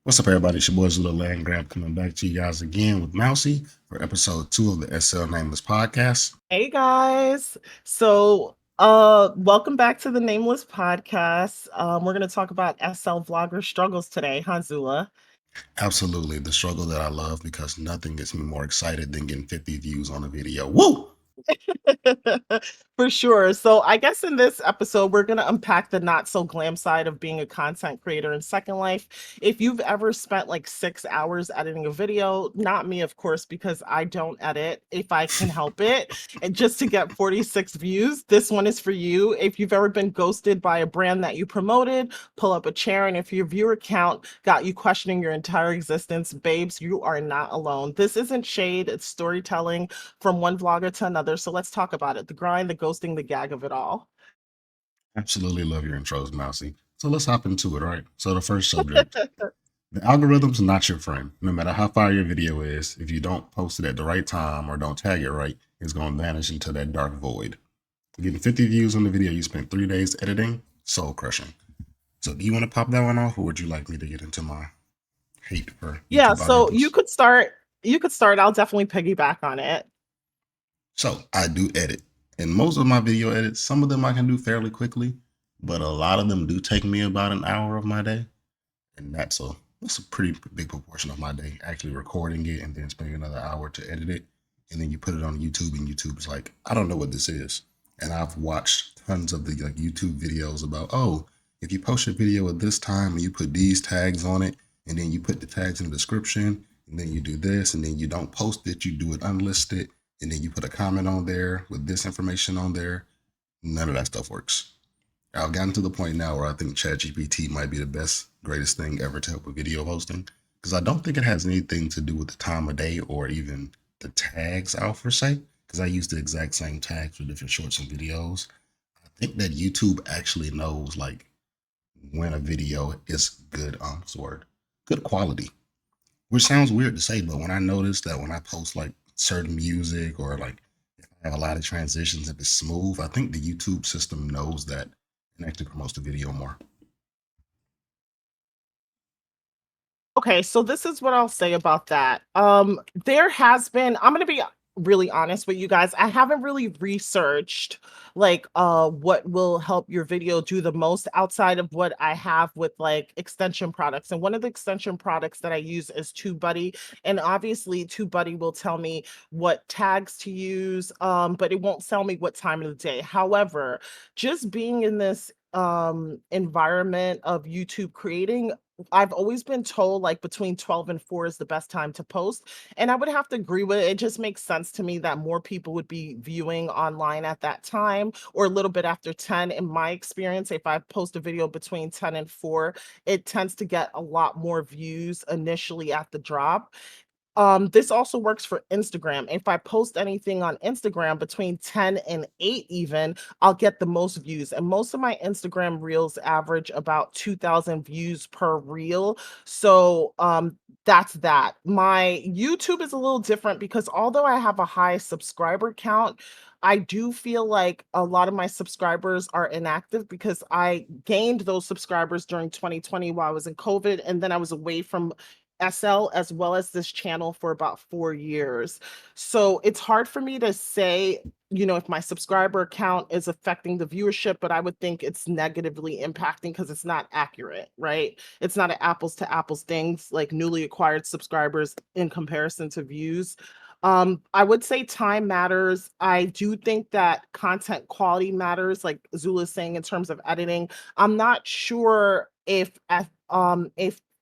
What's up, everybody? It's your boy Zula and Grab coming back to you guys again with Mousy for episode 2 of the SL Nameless Podcast. Hey guys. Welcome back to the Nameless Podcast. We're going to talk about SL vlogger struggles today, huh, Zula? Absolutely, the struggle that I love because nothing gets me more excited than getting 50 views on a video. Woo! For sure. So, I guess in this episode, we're going to unpack the not so glam side of being a content creator in Second Life. If you've ever spent like 6 hours editing a video, not me, of course, because I don't edit if I can help it, and just to get 46 views, this one is for you. If you've ever been ghosted by a brand that you promoted, pull up a chair. And if your viewer count got you questioning your entire existence, babes, you are not alone. This isn't shade, it's storytelling from one vlogger to another. So let's talk about it, the grind, the ghosting, the gag of it all. Absolutely love your intros, Mousy. So let's hop into it, right? So, the first subject, the algorithm's not your friend. No matter how far your video is, if you don't post it at the right time or don't tag it right, it's going to vanish into that dark void. Getting 50 views on the video you spent 3 days editing, soul crushing. So, do you want to pop that one off, or would you like me to get into my hate for Yeah, YouTube so algorithms? you could start. I'll definitely piggyback on it. So, I do edit. And most of my video edits, some of them I can do fairly quickly, but a lot of them do take me about an hour of my day. And that's a pretty big proportion of my day, actually recording it and then spending another hour to edit it. And then you put it on YouTube, and YouTube's like, I don't know what this is. And I've watched tons of the like YouTube videos about, oh, if you post your video at this time and you put these tags on it, and then you put the tags in the description, and then you do this, and then you don't post it, you do it unlisted, and then you put a comment on there with this information on there. None of that stuff works. I've gotten to the point now where I think ChatGPT might be the best, greatest thing ever to help with video hosting, because I don't think it has anything to do with the time of day or even the tags I'll for say, because I use the exact same tags for different shorts and videos. I think that YouTube actually knows like when a video is good, word, good quality, which sounds weird to say, but when I notice that when I post like certain music or like if I have a lot of transitions, if it's smooth, I think the YouTube system knows that and actually promotes the video more. Okay, so this is what I'll say about that. There has been, I'm gonna be really honest with you guys. I haven't really researched like what will help your video do the most outside of what I have with like extension products. And one of the extension products that I use is TubeBuddy. And obviously TubeBuddy will tell me what tags to use, but it won't tell me what time of the day. However, just being in this environment of YouTube creating, I've always been told like between 12 and 4 is the best time to post. And I would have to agree with it. It just makes sense to me that more people would be viewing online at that time or a little bit after 10. In my experience, if I post a video between 10 and 4, it tends to get a lot more views initially at the drop. This also works for Instagram. If I post anything on Instagram between 10 and 8 even, I'll get the most views. And most of my Instagram reels average about 2,000 views per reel. So, that's that. My YouTube is a little different because although I have a high subscriber count, I do feel like a lot of my subscribers are inactive because I gained those subscribers during 2020 while I was in COVID, and then I was away from SL as well as this channel for about 4 years. So it's hard for me to say, if my subscriber count is affecting the viewership, but I would think it's negatively impacting because it's not accurate, right? It's not an apples to apples things like newly acquired subscribers in comparison to views. I would say time matters. I do think that content quality matters, like Zula's saying in terms of editing. I'm not sure if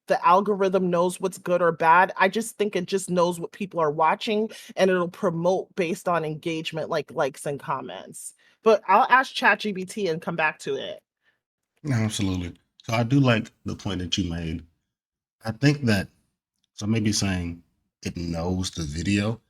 the algorithm knows what's good or bad. I just think it just knows what people are watching and it'll promote based on engagement, like likes and comments. But I'll ask ChatGPT and come back to it. No, absolutely. So I do like the point that you made. I think that so maybe saying it knows the video.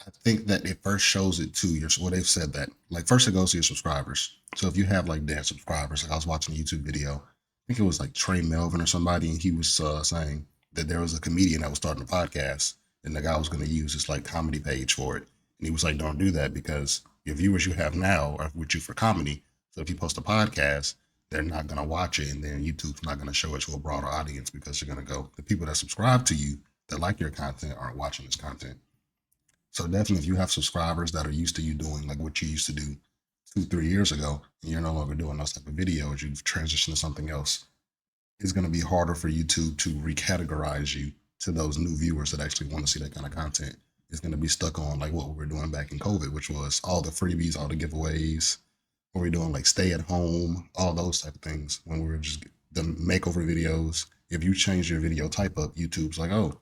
I think that it first shows it to your. Well, they've said that like first it goes to your subscribers. So if you have like dead subscribers, like I was watching a YouTube video, I think it was like Trey Melvin or somebody, and he was saying that there was a comedian that was starting a podcast, and the guy was going to use his like comedy page for it, and he was like, "Don't do that because your viewers you have now are with you for comedy. So if you post a podcast, they're not going to watch it, and then YouTube's not going to show it to a broader audience because you're going to go, the people that subscribe to you that like your content aren't watching this content. So definitely, if you have subscribers that are used to you doing like what you used to do 2, 3 years ago, and you're no longer doing those type of videos, you've transitioned to something else, it's going to be harder for YouTube to recategorize you to those new viewers that actually want to see that kind of content. It's going to be stuck on like what we were doing back in COVID, which was all the freebies, all the giveaways, what we're doing like stay at home, all those type of things. When we were just the makeover videos, if you change your video type up, YouTube's like, oh,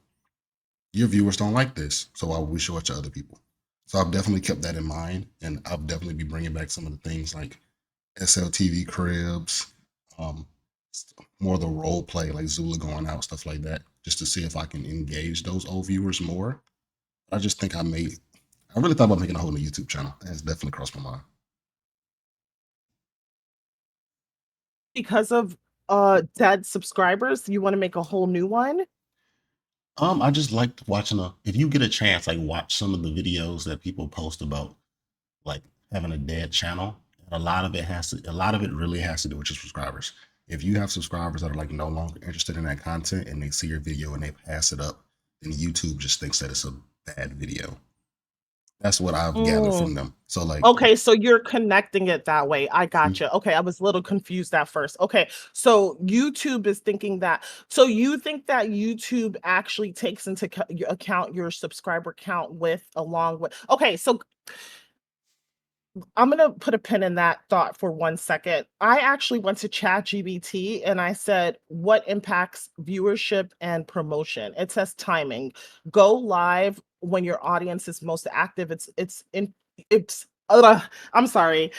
your viewers don't like this, so why would we show it to other people? So I've definitely kept that in mind, and I'll definitely be bringing back some of the things like SLTV cribs, um, more of the role play, like Zula going out, stuff like that, just to see if I can engage those old viewers more. I just think I really thought about making a whole new YouTube channel. That's definitely crossed my mind. Because of dead subscribers, you want to make a whole new one? I just liked watching if you get a chance, like watch some of the videos that people post about like having a dead channel. And a lot of it really has to do with your subscribers. If you have subscribers that are like no longer interested in that content and they see your video and they pass it up, then YouTube just thinks that it's a bad video. That's what I've gathered Mm. from them. So like, Okay, so you're connecting it that way. I mhm. gotcha. Okay, I was a little confused at first. Okay, so YouTube is thinking that. So you think that YouTube actually takes into account your subscriber count with along with. Okay, so I'm gonna put a pin in that thought for 1 second. I actually went to ChatGPT and I said, "What impacts viewership and promotion?" It says timing. Go live when your audience is most active. It's I'm sorry.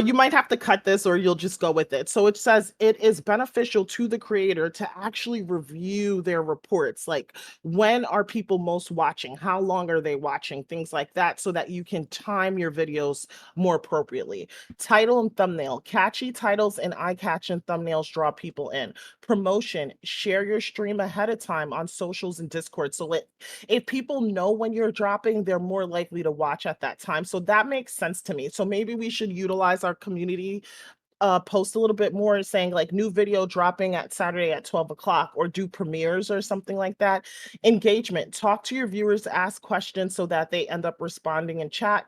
You might have to cut this or you'll just go with it. So it says it is beneficial to the creator to actually review their reports. Like, when are people most watching? How long are they watching? Things like that, so that you can time your videos more appropriately. Title and thumbnail. Catchy titles and eye-catching thumbnails draw people in. Promotion. Share your stream ahead of time on socials and Discord. So if people know when you're dropping, they're more likely to watch at that time. So that makes sense to me. So maybe we should utilize our community post a little bit more saying like new video dropping at Saturday at 12 o'clock or do premieres or something like that. Engagement. Talk to your viewers, ask questions so that they end up responding in chat.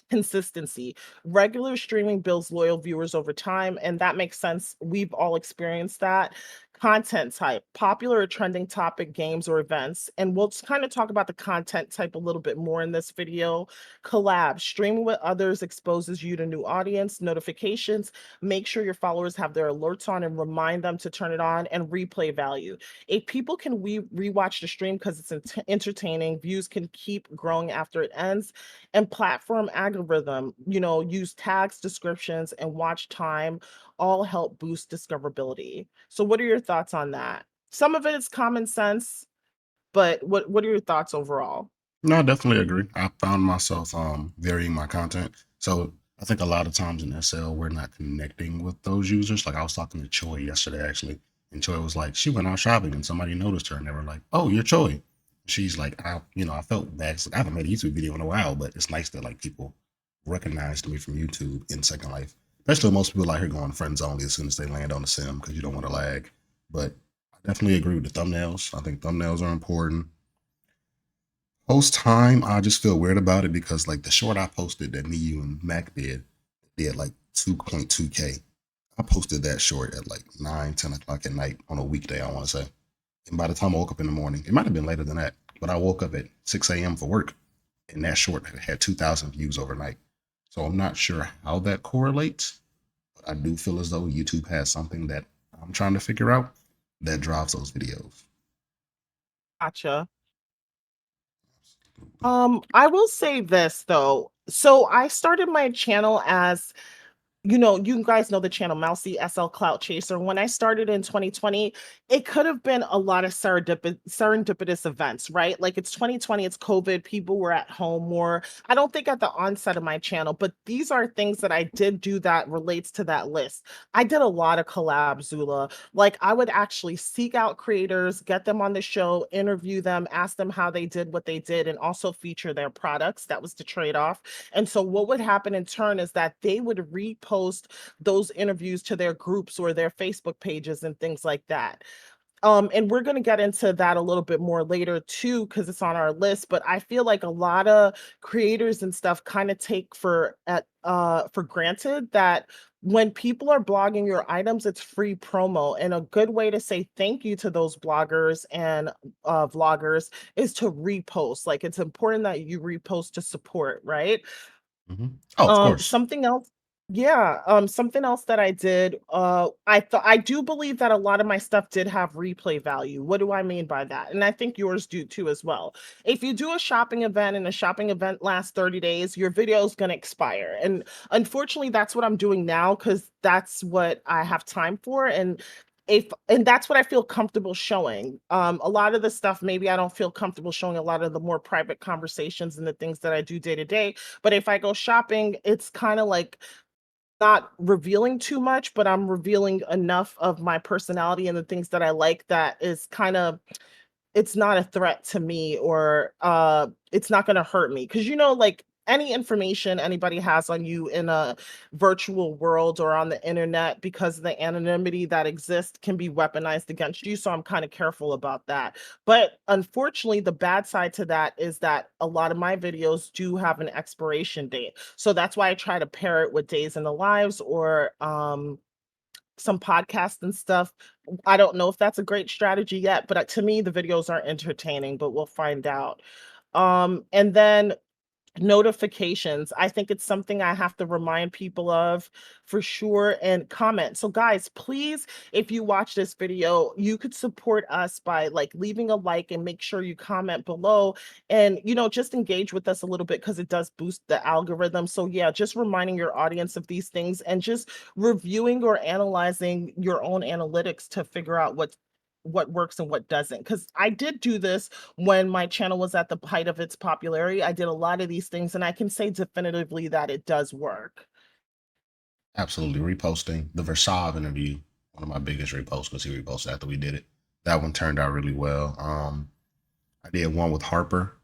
Consistency. Regular streaming builds loyal viewers over time, and that makes sense. We've all experienced that. Content type, popular or trending topic, games, or events. And we'll just kind of talk about the content type a little bit more in this video. Collab, streaming with others exposes you to new audience. Notifications, make sure your followers have their alerts on and remind them to turn it on. And replay value. If people can rewatch the stream because it's entertaining, views can keep growing after it ends. And platform algorithm, use tags, descriptions, and watch time all help boost discoverability. So what are your thoughts on that? Some of it is common sense, but what are your thoughts overall? No, I definitely agree. I found myself varying my content. So I think a lot of times in SL we're not connecting with those users. Like I was talking to Choi yesterday actually, and Choi was like, she went out shopping and somebody noticed her and they were like, "Oh, you're Choi." She's like, I felt bad. 'Cause I haven't made a YouTube video in a while, but it's nice that like people recognized me from YouTube in Second Life. Especially most people out here going friends only as soon as they land on the sim because you don't want to lag. But I definitely agree with the thumbnails. I think thumbnails are important. Post time, I just feel weird about it because like the short I posted that me, you, and Mac did like 2.2K. I posted that short at like 9, 10 o'clock at night on a weekday, I want to say. And by the time I woke up in the morning, it might have been later than that, but I woke up at 6 a.m. for work and that short had 2,000 views overnight. So I'm not sure how that correlates, but I do feel as though YouTube has something that I'm trying to figure out that drives those videos. Gotcha. I will say this though. So I started my channel as you guys know the channel Mousy SL Clout Chaser. When I started in 2020, it could have been a lot of serendipitous events, right? Like it's 2020, it's COVID, people were at home more. I don't think at the onset of my channel, but these are things that I did do that relates to that list. I did a lot of collabs, Zula. Like I would actually seek out creators, get them on the show, interview them, ask them how they did what they did, and also feature their products. That was the trade-off. And so what would happen in turn is that they would repost repost those interviews to their groups or their Facebook pages and things like that. And we're gonna get into that a little bit more later too, because it's on our list. But I feel like a lot of creators and stuff kind of take for granted that when people are blogging your items, it's free promo. And a good way to say thank you to those bloggers and vloggers is to repost. Like it's important that you repost to support, right? Oh, of course. Something else something else that I did, I do believe that a lot of my stuff did have replay value. What do I mean by that? And I think yours do too as well. If you do a shopping event and a shopping event lasts 30 days, your video is gonna expire. And unfortunately, that's what I'm doing now because that's what I have time for. And that's what I feel comfortable showing. A lot of the stuff, maybe I don't feel comfortable showing a lot of the more private conversations and the things that I do day to day. But if I go shopping, it's kind of like not revealing too much, but I'm revealing enough of my personality and the things that I like that is kind of it's not a threat to me or it's not going to hurt me because like any information anybody has on you in a virtual world or on the internet because of the anonymity that exists can be weaponized against you, so I'm kind of careful about that. But unfortunately, the bad side to that is that a lot of my videos do have an expiration date, so that's why I try to pair it with days in the lives or some podcasts and stuff. I don't know if that's a great strategy yet, but to me, the videos are entertaining, but we'll find out. And then notifications. I think it's something I have to remind people of for sure and comment. So guys, please, if you watch this video, you could support us by like leaving a like and make sure you comment below and just engage with us a little bit because it does boost the algorithm. So yeah, just reminding your audience of these things and just reviewing or analyzing your own analytics to figure out what works and what doesn't. Because I did do this when my channel was at the height of its popularity. I did a lot of these things, and I can say definitively that it does work. Absolutely. Reposting the Versailles interview, one of my biggest reposts because he reposted after we did it. That one turned out really well. I did one with Harper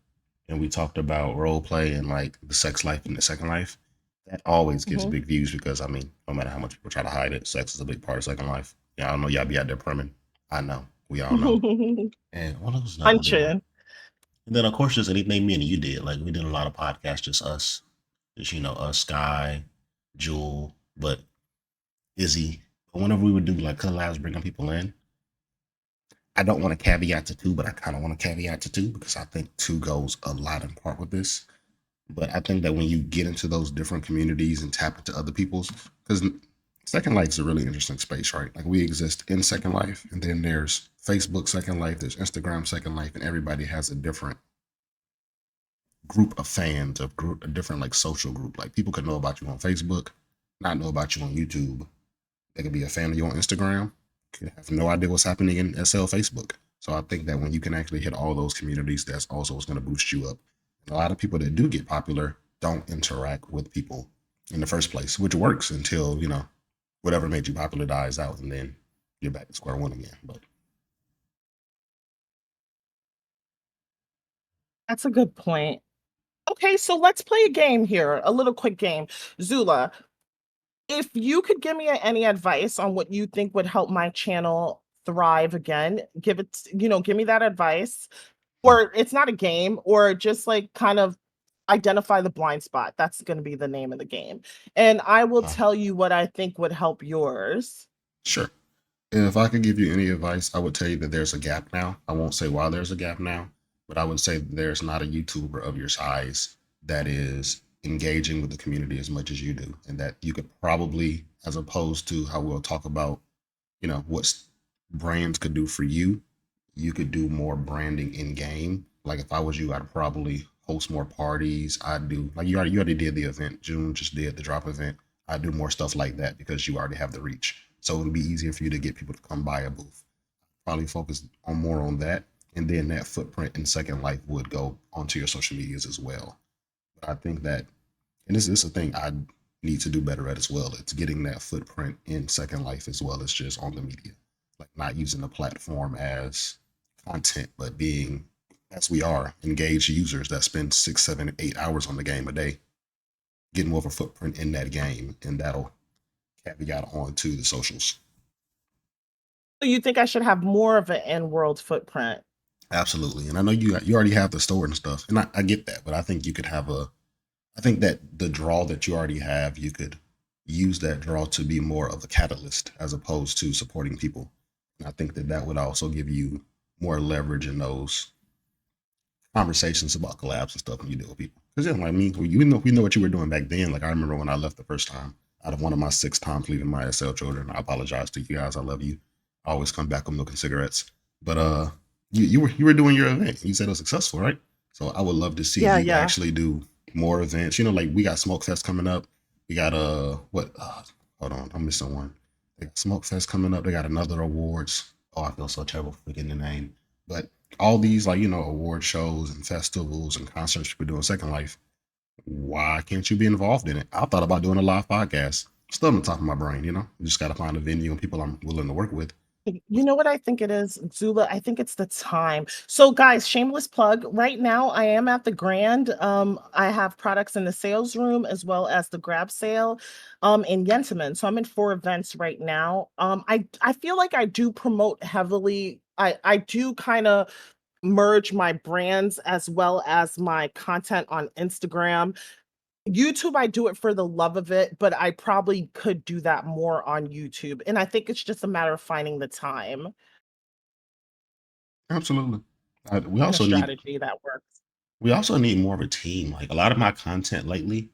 and we talked about role play and like the sex life and the second life. That always gets Mhm. big views because I mean, no matter how much people try to hide it, sex is a big part of second life. Yeah, I know y'all be out there perming. I know. We all know. And what else another one did I? Punching. And then of course just anything me and you did. Like we did a lot of podcasts, just us. Just us, Sky, Jewel, but Izzy. But whenever we would do like collabs bringing people in, I don't want to caveat to two, but I kind of want to caveat to two because I think two goes a lot in part with this. But I think that when you get into those different communities and tap into other people's, because Second Life is a really interesting space, right? Like we exist in Second Life, and then there's Facebook Second Life, there's Instagram Second Life, and everybody has a different group of fans, a different like social group. Like people could know about you on Facebook, not know about you on YouTube. They could be a fan of you on Instagram, could have no idea what's happening in SL Facebook. So I think that when you can actually hit all those communities, that's also what's going to boost you up. And a lot of people that do get popular don't interact with people in the first place, which works until, whatever made you popular dies out and then you're back to square one again. But That's a good point. Okay, so let's play a game here, a little quick game. Zula, if you could give me any advice on what you think would help my channel thrive again, give me that advice. Or it's not a game, or just like kind of identify the blind spot. That's going to be the name of the game. And I will uh, tell you what I think would help yours. sure. If I could give you any advice, I would tell you that there's a gap now. I won't say why there's a gap now, but I would say that there's not a YouTuber of your size that is engaging with the community as much as you do. And that you could probably, as opposed to how we'll talk about, what brands could do for you, you could do more branding in game. Like if I was you, I'd probably host more parties. I'd do like you already did the event. June just did the drop event. I'd do more stuff like that because you already have the reach. So it would be easier for you to get people to come by a booth. Probably focus on more on that. And then that footprint in Second Life would go onto your social medias as well. But I think that, and this is a thing I need to do better at as well. It's getting that footprint in Second Life as well as just on the media. Like not using the platform as content, but being, as we are, engaged users that spend 6, 7, 8 hours on the game a day, get more of a footprint in that game. And that'll caveat on to the socials. So you think I should have more of an in-world footprint? Absolutely. And I know you already have the store and stuff. And I get that, but I think you could have I think that the draw that you already have, you could use that draw to be more of a catalyst as opposed to supporting people. And I think that that would also give you more leverage in those conversations about collabs and stuff when you deal with people. Because yeah, like me, we know what you were doing back then. Like I remember when I left the first time, out of one of my 6 times leaving my SL children. I apologize to you guys. I love you. I always come back with milk and cigarettes. But you were doing your event. You said it was successful, right? So I would love to see Yeah, you yeah. actually do more events. You know, like we got Smoke Fest coming up. We got what hold on, I'm missing one. They got Smoke Fest coming up. They got another awards. Oh, I feel so terrible for forgetting the name. But all these like, you know, award shows and festivals and concerts people do in Second Life, why can't you be involved in it? I thought about doing a live podcast. Still on the top of my brain, you know. You just gotta find a venue and people I'm willing to work with. You know what I think it is, Zula? I think it's the time. So, guys, shameless plug. Right now, I am at the Grand. I have products in the sales room as well as the grab sale in Yentman. So I'm in 4 events right now. I feel like I do promote heavily. I do kind of merge my brands as well as my content on Instagram. YouTube, I do it for the love of it, but I probably could do that more on YouTube. And I think it's just a matter of finding the time Absolutely. and a strategy that works. We also need more of a team. Like a lot of my content lately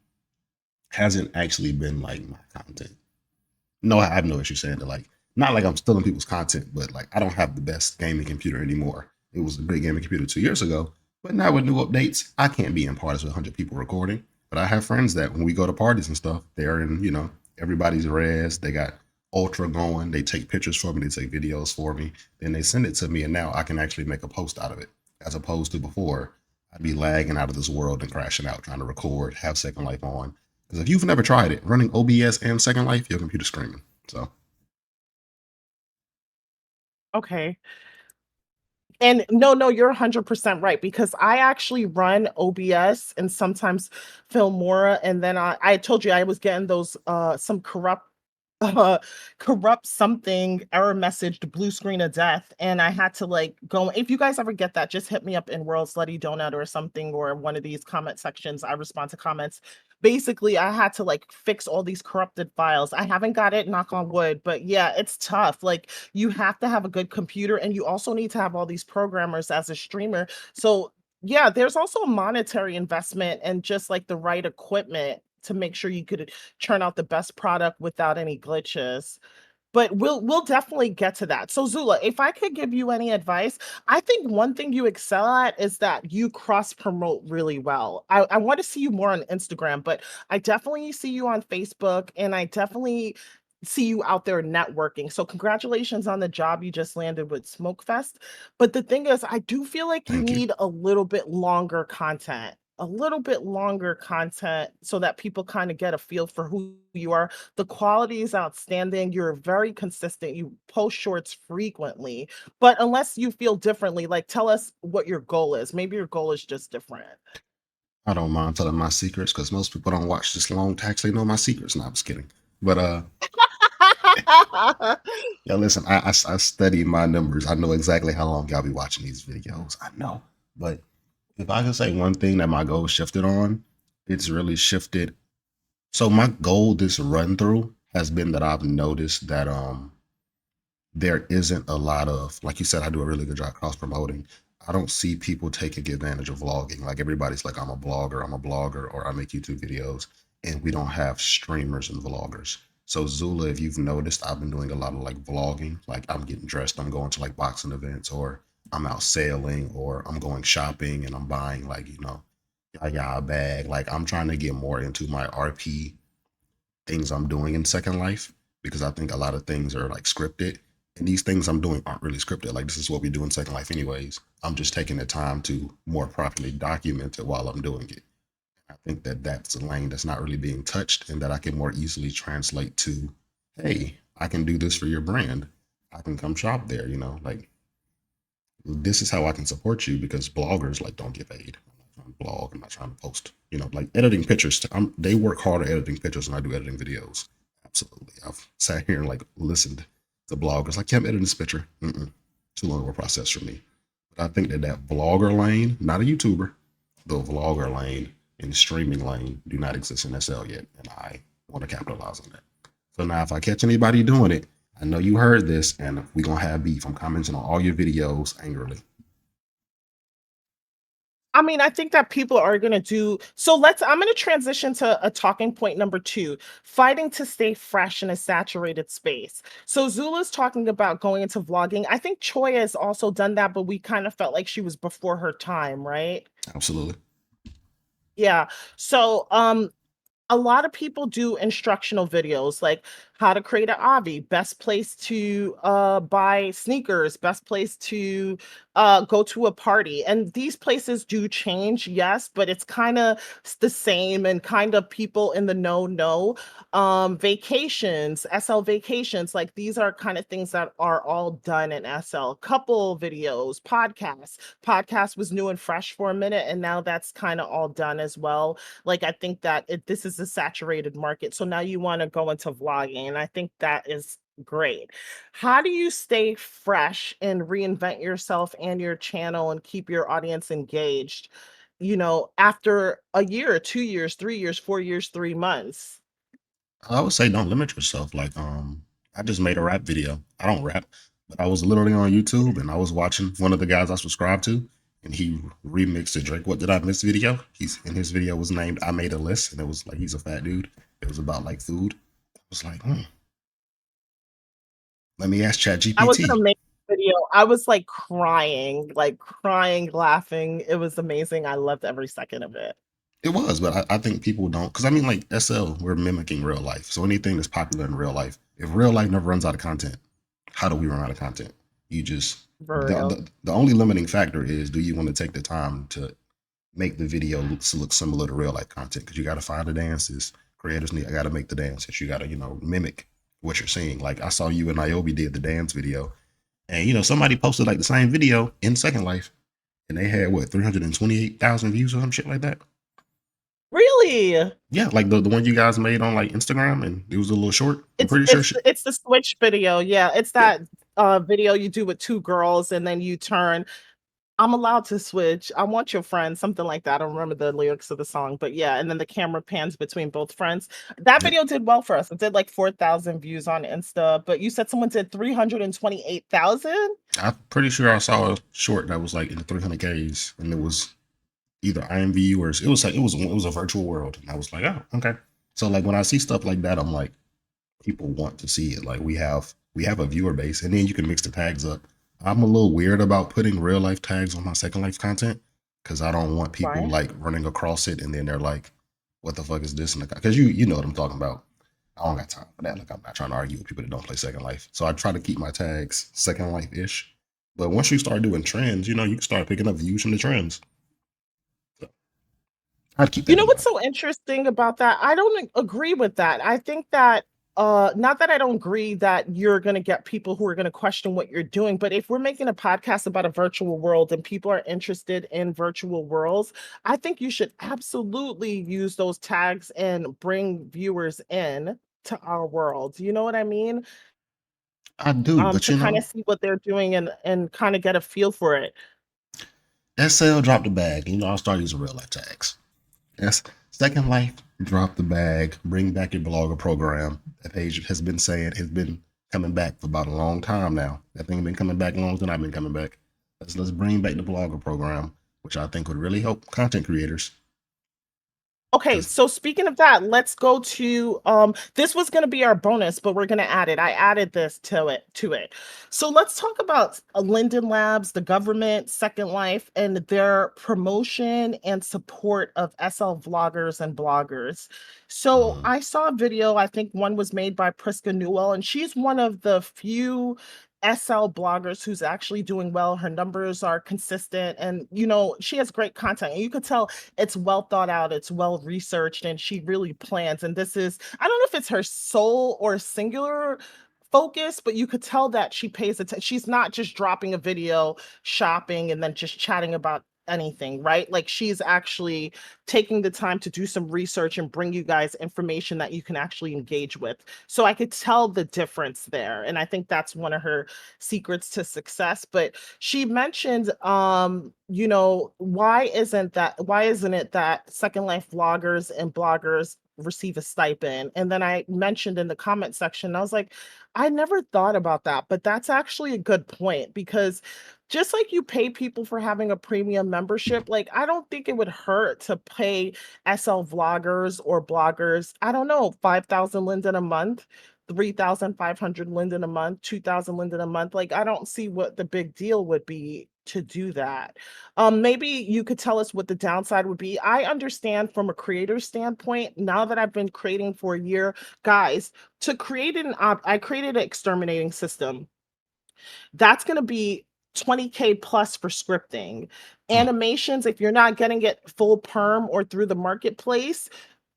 hasn't actually been like my content. No, I have no issue saying that. Like, not like I'm stealing people's content, but like I don't have the best gaming computer anymore. It was a great gaming computer 2 years ago, but now with new updates, I can't be in parties with 100 people recording. But I have friends that when we go to parties and stuff, they're in, you know, everybody's res. They got ultra going. They take pictures for me. They take videos for me. Then they send it to me, and now I can actually make a post out of it, as opposed to before. I'd be lagging out of this world and crashing out trying to record, have Second Life on, because if you've never tried it, running OBS and Second Life, your computer's screaming. So Okay. And no, no, you're 100% right because I actually run OBS and sometimes Filmora, and then I told you I was getting those some uh corrupt something error message, the blue screen of death, and I had to like go. If you guys ever get that, just hit me up in World Slutty Donut or something, or one of these comment sections. I respond to comments. Basically, I had to like fix all these corrupted files. I haven't got it, knock on wood, but yeah, it's tough. Like you have to have a good computer, and you also need to have all these programmers as a streamer. So yeah, there's also a monetary investment and just like the right equipment to make sure you could churn out the best product without any glitches. But we'll definitely get to that. So Zula, if I could give you any advice, I think one thing you excel at is that you cross promote really well. I want to see you more on Instagram, but I definitely see you on Facebook and I definitely see you out there networking. So congratulations on the job you just landed with Smokefest. But the thing is, I do feel like you thank you. need a little bit longer content. A little bit longer content so that people kind of get a feel for who you are. The quality is outstanding. You're very consistent. You post shorts frequently, but unless you feel differently, like tell us what your goal is. Maybe your goal is just different. I don't mind telling my secrets because most people don't watch this long to actually know my secrets. No, I'm just kidding. But yeah, listen, I study my numbers. I know exactly how long y'all be watching these videos. I know. But if I can say one thing that my goal shifted on, it's really shifted. So my goal this run through has been that I've noticed that there isn't a lot of, like you said, I do a really good job cross promoting. I don't see people taking advantage of vlogging. Like everybody's like, I'm a blogger, or I make YouTube videos, and we don't have streamers and vloggers. So Zula, if you've noticed, I've been doing a lot of like vlogging. Like I'm getting dressed, I'm going to like boxing events, or I'm out sailing, or I'm going shopping and I'm buying like, you know, a bag. Like I'm trying to get more into my RP things I'm doing in Second Life because I think a lot of things are like scripted. And these things I'm doing aren't really scripted. Like this is what we do in Second Life anyways. I'm just taking the time to more properly document it while I'm doing it. I think that that's a lane that's not really being touched and that I can more easily translate to, hey, I can do this for your brand. I can come shop there, you know, like this is how I can support you because bloggers like don't get paid. I'm not trying to blog. I'm not trying to post. You know, like editing pictures. They work harder editing pictures than I do editing videos. Absolutely. I've sat here and like listened to bloggers like, yeah, I'm editing this picture. Too long of a process for me. But I think that vlogger lane, not a YouTuber, the vlogger lane and streaming lane do not exist in SL yet. And I want to capitalize on that. So now if I catch anybody doing it, I know you heard this and we're going to have beef. I'm commenting on all your videos angrily. I mean, I think that people are gonna do so I'm gonna transition to a talking point number 2, fighting to stay fresh in a saturated space. So Zula's talking about going into vlogging. I think Choi has also done that, but we kind of felt like she was before her time, right? Absolutely. Yeah. So, a lot of people do instructional videos like how to create an obby, best place to buy sneakers, best place to go to a party. And these places do change, yes, but it's kind of the same and kind of people in the know. Vacations, SL vacations, like these are kind of things that are all done in SL. Couple videos, podcasts. Podcast was new and fresh for a minute, and now that's kind of all done as well. Like, I think that this is a saturated market. So now you want to go into vlogging, and I think that is great. How do you stay fresh and reinvent yourself and your channel and keep your audience engaged, after a year, 2 years, 3 years, 4 years, 3 months? I would say don't limit yourself. Like, I just made a rap video. I don't rap, but I was literally on YouTube and I was watching one of the guys I subscribed to, and he remixed the Drake "What Did I Miss" video. He's in his video was named "I Made a List," and it was like he's a fat dude. It was about like food. I was like, let me ask That was an ChatGPT. amazing video. I was like crying, laughing. It was amazing. I loved every second of it. It was, but I think people don't, because I mean, like SL, we're mimicking real life. So anything that's popular in real life, if real life never runs out of content, how do we run out of content? You just For real. the only limiting factor is, do you want to take the time to make the video look similar to real life content? Because you got to find the dances. Creators need, I got to make the dances. You got to mimic what you're seeing. Like I saw you and Niobe did the dance video, and somebody posted like the same video in Second Life, and they had what 328,000 views or some shit like that. Really? Yeah, like the one you guys made on like Instagram, and it was a little short. I'm It's pretty sure. it's it's the switch video, yeah, it's Yeah, that, video you do with 2 girls and then you turn, "I'm allowed to switch, I want your friend," something like that. I don't remember the lyrics of the song, but yeah, and then the camera pans between both friends. That yeah. video did well for us. It did like 4,000 views on Insta, but you said someone did 328,000? I'm pretty sure I saw a short that was like in the 300Ks, and it was either IMVU or it was like it was a virtual world, and I was like, oh, okay. So like when I see stuff like that, I'm like, people want to see it. Like we have a viewer base, and then you can mix the tags up. I'm a little weird about putting real life tags on my Second Life content because I don't want people Right. like running across it and then they're like, "What the fuck is this?" Because you know what I'm talking about. I don't got time for that. Like I'm not trying to argue with people that don't play Second Life. So I try to keep my tags Second Life ish. But once you start doing trends, you can start picking up views from the trends. So I'd keep You that know in what's mind. so interesting about that? I don't agree with that. I think that not that I don't agree that you're going to get people who are going to question what you're doing, but if we're making a podcast about a virtual world and people are interested in virtual worlds, I think you should absolutely use those tags and bring viewers in to our world. You know what I mean? I do, but To kind of see what they're doing and kind of get a feel for it. SL dropped the bag. I'll start using real life tags. Yes. Second Life, drop the bag, bring back your blogger program. That page has been coming back for about a long time now. That thing has been coming back longer than I've been coming back. Let's bring back the blogger program, which I think would really help content creators. Okay, Because so speaking of that, let's go to this was going to be our bonus, but we're going to add it. I added this to it. So let's talk about Linden Labs, the government, Second Life, and their promotion and support of SL vloggers and bloggers. So mm, I saw a video, I think one was made by Priska Newell, and she's one of the few SL bloggers who's actually doing well. Her numbers are consistent, and she has great content. And you could tell it's well thought out, it's well researched, and she really plans. And this is, I don't know if it's her sole or singular focus, but you could tell that she pays attention. She's not just dropping a video, shopping, and then just chatting about anything, right? Like she's actually taking the time to do some research and bring you guys information that you can actually engage with. So I could tell the difference there. And I think that's one of her secrets to success. But she mentioned, why isn't it that Second Life vloggers and bloggers receive a stipend? And then I mentioned in the comment section, I was like, I never thought about that, but that's actually a good point because just like you pay people for having a premium membership, like I don't think it would hurt to pay SL vloggers or bloggers, I don't know, 5,000 Linden a month, 3,500 Linden a month, 2,000 Linden a month. Like I don't see what the big deal would be to do that. Maybe you could tell us what the downside would be. I understand from a creator standpoint, now that I've been creating for a year, guys, to create I created an exterminating system that's going to be 20K plus for scripting. Mm. Animations, if you're not getting it full perm or through the marketplace,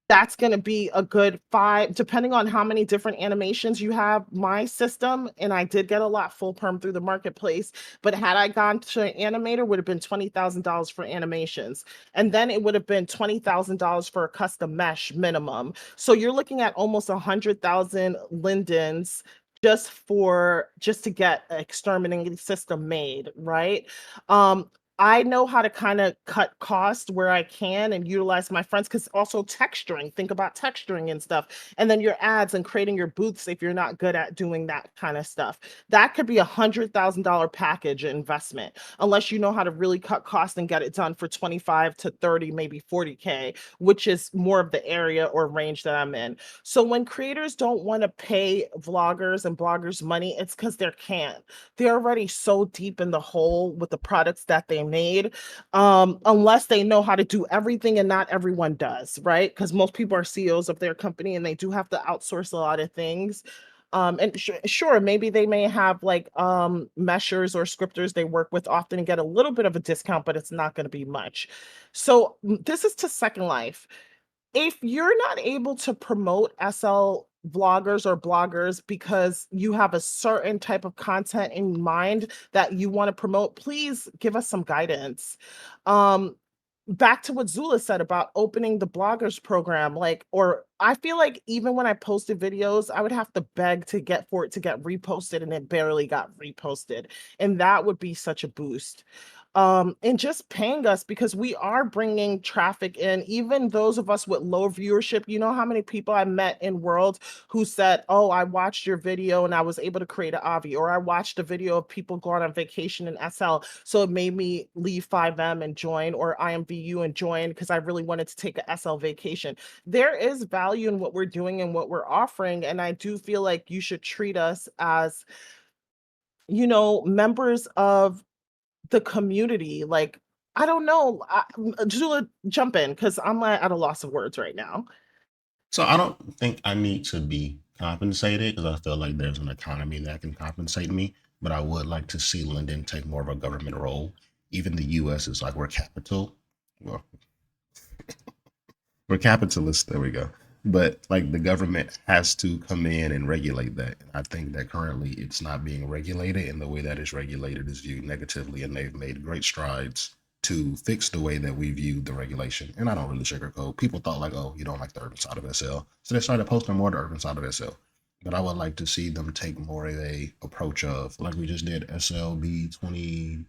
that's going to be a good five, depending on how many different animations you have. My system, and I did get a lot full perm through the marketplace, but had I gone to an animator, would have been $20,000 for animations. And then it would have been $20,000 for a custom mesh minimum. So you're looking at almost 100,000 lindens just to get an exterminating system made, right? I know how to kind of cut costs where I can and utilize my friends because also texturing, think about texturing and stuff. And then your ads and creating your booths if you're not good at doing that kind of stuff. That could be $100,000 package investment, unless you know how to really cut costs and get it done for 25 to 30, maybe 40K, which is more of the area or range that I'm in. So when creators don't want to pay vloggers and bloggers money, it's because they can't. They're already so deep in the hole with the products that they made, unless they know how to do everything, and not everyone does, right? Because most people are CEOs of their company and they do have to outsource a lot of things. And sure, maybe they may have like meshers or scripters they work with often and get a little bit of a discount, but it's not going to be much. So this is to Second Life. If you're not able to promote SL vloggers or bloggers because you have a certain type of content in mind that you want to promote, please give us some guidance. Um, Back to what Zula said about opening the bloggers program, like, or I feel like even when I posted videos, I would have to beg to get for it to get reposted, and it barely got reposted. And that would be such a boost. And just paying us because we are bringing traffic in, even those of us with low viewership. You know how many people I met in World who said, oh, I watched your video and I was able to create an Avi, or I watched a video of people going on vacation in SL, so it made me leave 5M and join, or IMVU and join because I really wanted to take a SL vacation. There is value in what we're doing and what we're offering, and I do feel like you should treat us as, members of the community. Like, I don't know. Jula, jump in because I'm at a loss of words right now. So I don't think I need to be compensated because I feel like there's an economy that can compensate me. But I would like to see Linden take more of a government role. Even the U.S. is like well, we're capitalists. There we go. But like the government has to come in and regulate that. And I think that currently it's not being regulated, and the way that it's regulated is viewed negatively. And they've made great strides to fix the way that we view the regulation. And I don't really sugarcoat. People thought like, oh, you don't like the urban side of SL, so they started posting more the urban side of SL. But I would like to see them take more of a approach of like we just did SLB 22.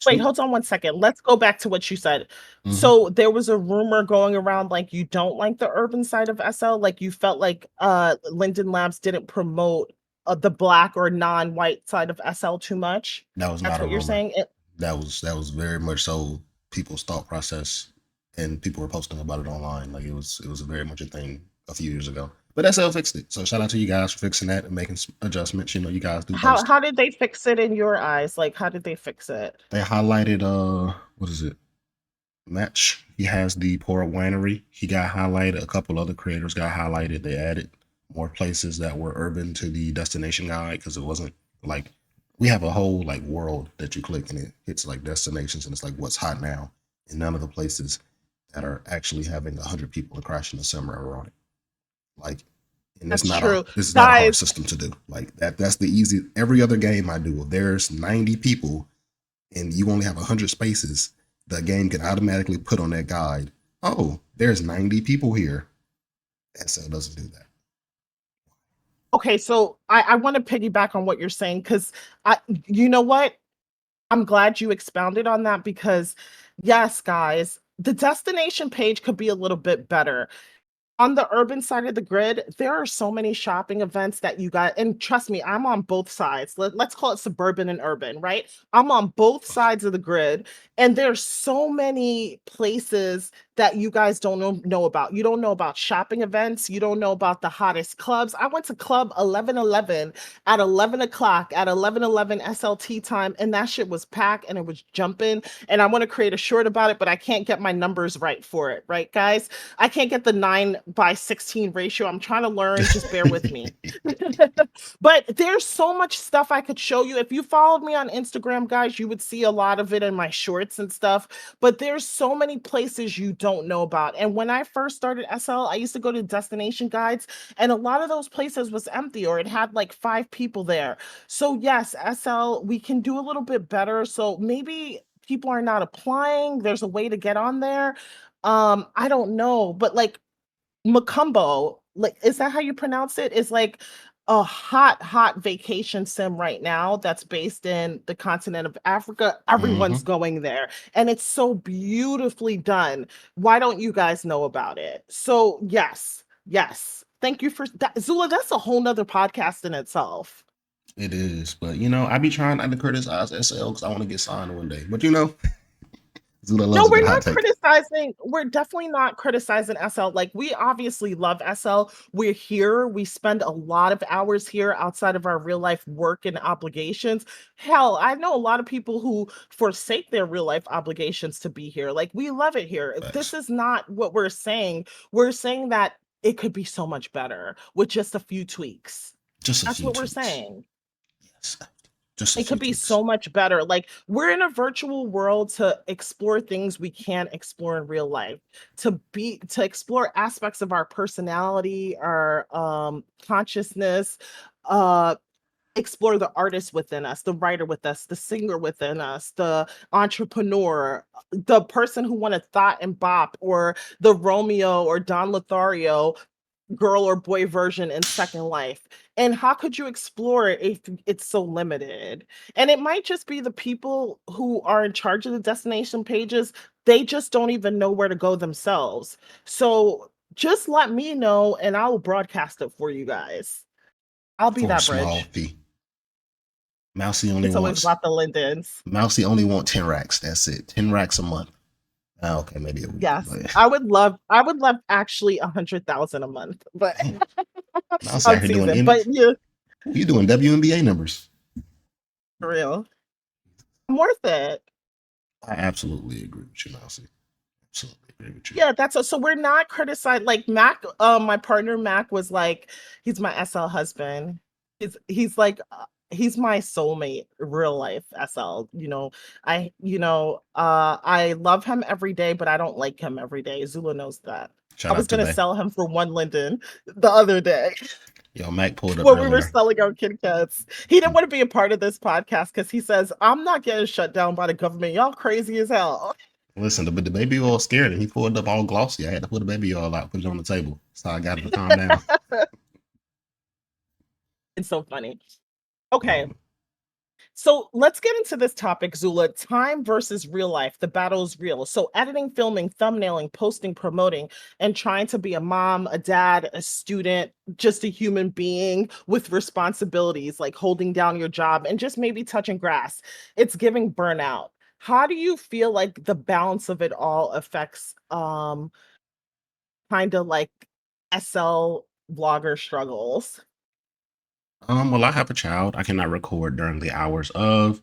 Wait, hold on one second. Let's go back to what you said. Mm-hmm. So there was a rumor going around like you don't like the urban side of SL, like you felt like Linden Labs didn't promote the black or non-white side of SL too much. That was That's not a what you're rumor. saying? That was very much so people's thought process, and people were posting about it online. Like it was very much a thing a few years ago. But SL fixed it. So shout out to you guys for fixing that and making adjustments. You guys do How post. how did they fix it in your eyes? Like how did they fix it? They highlighted what is it? Match. He has the Port Winery. He got highlighted. A couple other creators got highlighted. They added more places that were urban to the destination guide because it wasn't like we have a whole like world that you click and it hits like destinations and it's like what's hot now. And none of the places that are actually having 100 people to crash in the summer are on it. Like, and That's true. this is not a hard Guys, system to do. Like that's the easy. Every other game I do, if there's 90 people and you only have 100 spaces, The game can automatically put on that guide, oh, there's 90 people here. SL doesn't do that. Okay, so I want to piggyback on what you're saying because you know what? I'm glad you expounded on that because, yes, guys, the destination page could be a little bit better. On the urban side of the grid, there are so many shopping events that you got, and trust me, I'm on both sides. Let's call it suburban and urban, right? I'm on both sides of the grid, and there's so many places that you guys don't know about. You don't know about shopping events. You don't know about the hottest clubs. I went to Club 1111 at 11 o'clock at 11:11 SLT time, and that shit was packed and it was jumping. And I want to create a short about it, but I can't get my numbers right for it, right, guys? I can't get the 9:16 ratio. I'm trying to learn. Just bear with me. But there's so much stuff I could show you. If you followed me on Instagram, guys, you would see a lot of it in my shorts and stuff. But there's so many places you don't know about. And when I first started SL, I used to go to destination guides, and a lot of those places was empty or it had like 5 people there. So yes, SL, we can do a little bit better. So maybe people are not applying. There's a way to get on there. I don't know, but like Macumbo, like, is that how you pronounce it? Is like a hot vacation sim right now that's based in the continent of Africa. Everyone's Mm-hmm. going there, and it's so beautifully done. Why don't you guys know about it? So, yes, yes. Thank you for that. Zula, that's a whole nother podcast in itself. It is, but I be trying not to criticize SL because I want to get signed one day. But Zula No, loves a we're good hot not take. criticizing. We're definitely not criticizing SL. Like, we obviously love SL. We're here. We spend a lot of hours here outside of our real life work and obligations. Hell, I know a lot of people who forsake their real life obligations to be here. Like, we love it here. This Facts. is not what we're saying. We're saying that it could be so much better with just a few tweaks. Just a That's few what we're tweaks. saying. Yes, just a It could few be tweaks. so much better. Like, we're in a virtual world to explore things we can't explore in real life, to explore aspects of our personality, our consciousness, uh explore the artist within us, the writer with us, the singer within us, the entrepreneur, the person who wanted thought and bop, or the Romeo or Don Lothario girl or boy version in Second Life. And how could you explore it if it's so limited? And it might just be the people who are in charge of the destination pages, they just don't even know where to go themselves. So just let me know and I will broadcast it for you guys. I'll be For a that small bridge. fee. Mousy only It's always wants about the Lindens. Mousy only want 10 racks. That's it. 10 racks a month. Okay, maybe a week. Yes. But I would love actually 100,000 a month, but dang, Mousy out I'm here doing teasing. But innings. yeah, You doing WNBA numbers. for real. I'm worth it. I absolutely agree with you, Mousy. Absolutely agree with you. Yeah, so we're not criticized like Mac, my partner Mac was like, he's my SL husband. He's like he's my soulmate, real life SL. I love him every day, but I don't like him every day. Zula knows that. I Shout was out to gonna Bay. sell him for 1 Linden the other day Yo, Mac pulled up when we were earlier. selling our Kit Kats. He didn't want to be a part of this podcast because he says, I'm not getting shut down by the government. Y'all crazy as hell. Listen, the baby oil scared him. He pulled up all glossy. I had to put the baby oil out, put it on the table. So I got it to calm down. It's so funny. Okay, Um, so let's get into this topic, Zula. Time versus real life. The battle is real. So, editing, filming, thumbnailing, posting, promoting, and trying to be a mom, a dad, a student, just a human being with responsibilities like holding down your job and just maybe touching grass. It's giving burnout. How do you feel like the balance of it all affects kind of like SL vlogger struggles? well, I have a child. I cannot record during the hours of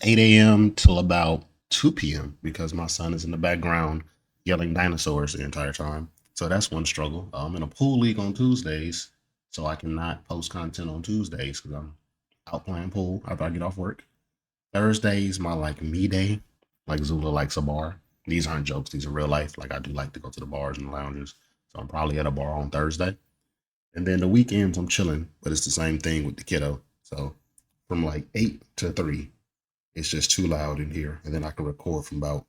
8 a.m. till about 2 p.m. because my son is in the background yelling dinosaurs the entire time. So that's one struggle. I'm in a pool league on Tuesdays, so I cannot post content on Tuesdays because I'm out playing pool after I get off work. Thursdays, my like me day, like Zula likes a bar. These aren't jokes, these are real life. Like I do like to go to the bars and lounges. So I'm probably at a bar on Thursday. And then the weekends I'm chilling, but it's the same thing with the kiddo. So from like 8 to 3, it's just too loud in here. And then I can record from about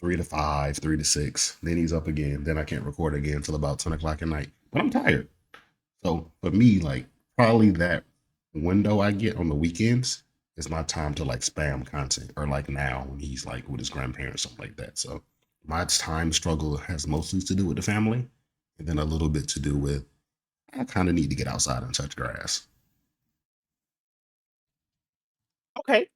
3 to 5, 3 to 6. Then he's up again. Then I can't record again until about 10 o'clock at night. But I'm tired. So for me, like probably that window I get on the weekends is my time to like spam content, or like now when he's like with his grandparents, something like that. So my time struggle has mostly to do with the family, and then a little bit to do with I kind of need to get outside and touch grass. Okay.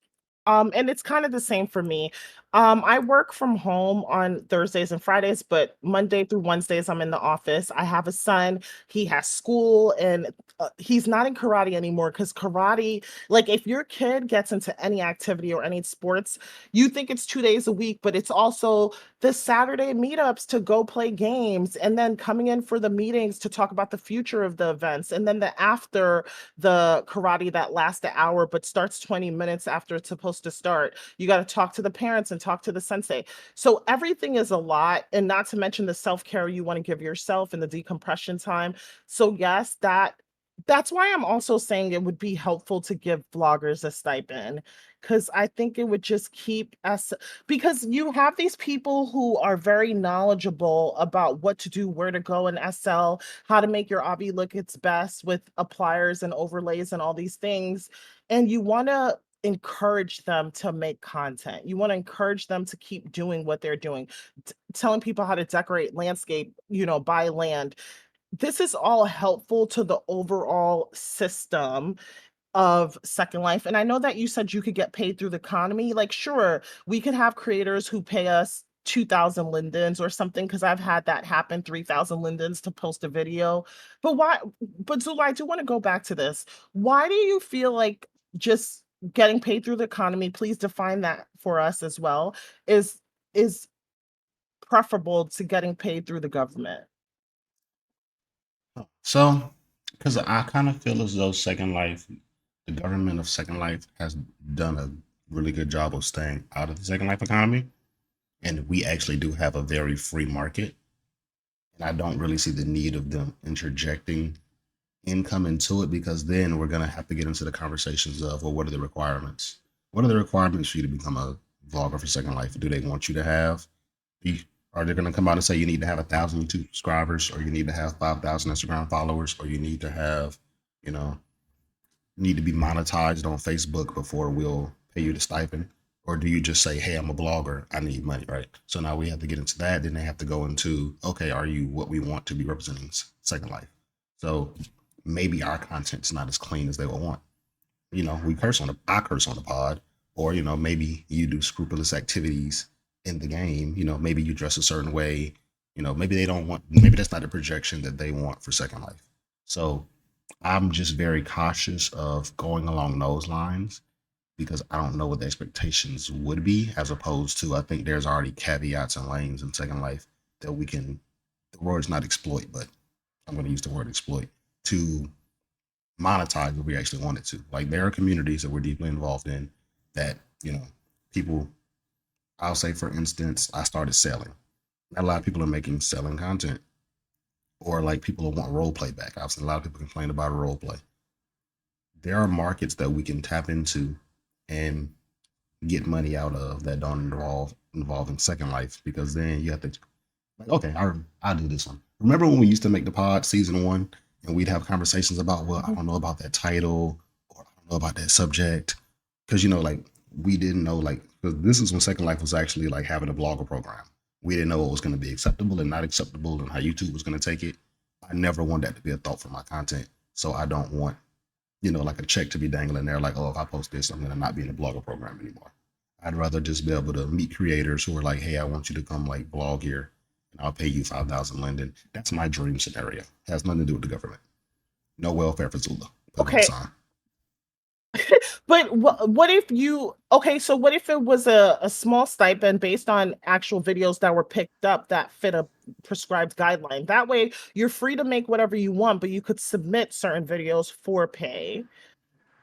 And it's kind of the same for me. I work from home on Thursdays and Fridays, but Monday through Wednesdays, I'm in the office. I have a son. He has school, and he's not in karate anymore because karate, like if your kid gets into any activity or any sports, you think it's 2 days a week, but it's also the Saturday meetups to go play games, and then coming in for the meetings to talk about the future of the events, and then the after the karate that lasts an hour but starts 20 minutes after it's supposed to start. You got to talk to the parents and talk to the sensei. So everything is a lot, and not to mention the self-care you want to give yourself and the decompression time. So yes, that's why I'm also saying it would be helpful to give vloggers a stipend, because I think it would just keep us, because you have these people who are very knowledgeable about what to do, where to go in SL, how to make your obby look its best with appliers and overlays and all these things. And you want to encourage them to make content. You want to encourage them to keep doing what they're doing, telling people how to decorate landscape, buy land. This is all helpful to the overall system of Second Life. And I know that you said you could get paid through the economy. Like, sure, we could have creators who pay us 2,000 lindens or something, because I've had that happen, 3,000 lindens to post a video. But why? But Zula, I do want to go back to this. Why do you feel like just getting paid through the economy, please define that for us as well, is preferable to getting paid through the government? So, because I kind of feel as though Second Life, the government of Second Life has done a really good job of staying out of the Second Life economy. And we actually do have a very free market. And I don't really see the need of them interjecting income into it, because then we're going to have to get into the conversations of, well, what are the requirements? What are the requirements for you to become a vlogger for Second Life? Do they want you to have, are they going to come out and say you need to have 1,000 YouTube subscribers, or you need to have 5,000 Instagram followers, or you need to have, you know, need to be monetized on Facebook before we'll pay you the stipend? Or do you just say, hey, I'm a blogger, I need money, right? So now we have to get into that. Then they have to go into, okay, are you what we want to be representing Second Life? So maybe our content's not as clean as they would want. I curse on the pod, or, maybe you do scrupulous activities in the game. Maybe you dress a certain way. Maybe they don't want, maybe that's not the projection that they want for Second Life. So I'm just very cautious of going along those lines, because I don't know what the expectations would be, as opposed to, I think there's already caveats and lanes in Second Life that we can, the word's not exploit, but I'm going to use the word exploit to monetize if we actually wanted to. Like, there are communities that we're deeply involved in that, people, I'll say, for instance, I started selling. A lot of people are making selling content, or like people want role play back. I've seen a lot of people complain about role play. There are markets that we can tap into and get money out of that don't involve in Second Life, because then you have to, like, okay, I'll do this one. Remember when we used to make the pod season 1, and we'd have conversations about, well, I don't know about that title, or I don't know about that subject, because like we didn't know, like, because this is when Second Life was actually like having a blogger program. We didn't know what was going to be acceptable and not acceptable, and how YouTube was going to take it. I never want that to be a thought for my content, so I don't want like a check to be dangling there, like, oh, if I post this, I'm going to not be in the blogger program anymore. I'd rather just be able to meet creators who are like, hey, I want you to come like blog here, and I'll pay you 5,000 Linden. That's my dream scenario. It has nothing to do with the government. No welfare for Zula. Okay. But what if okay, so what if it was a small stipend based on actual videos that were picked up that fit a prescribed guideline? That way you're free to make whatever you want, but you could submit certain videos for pay.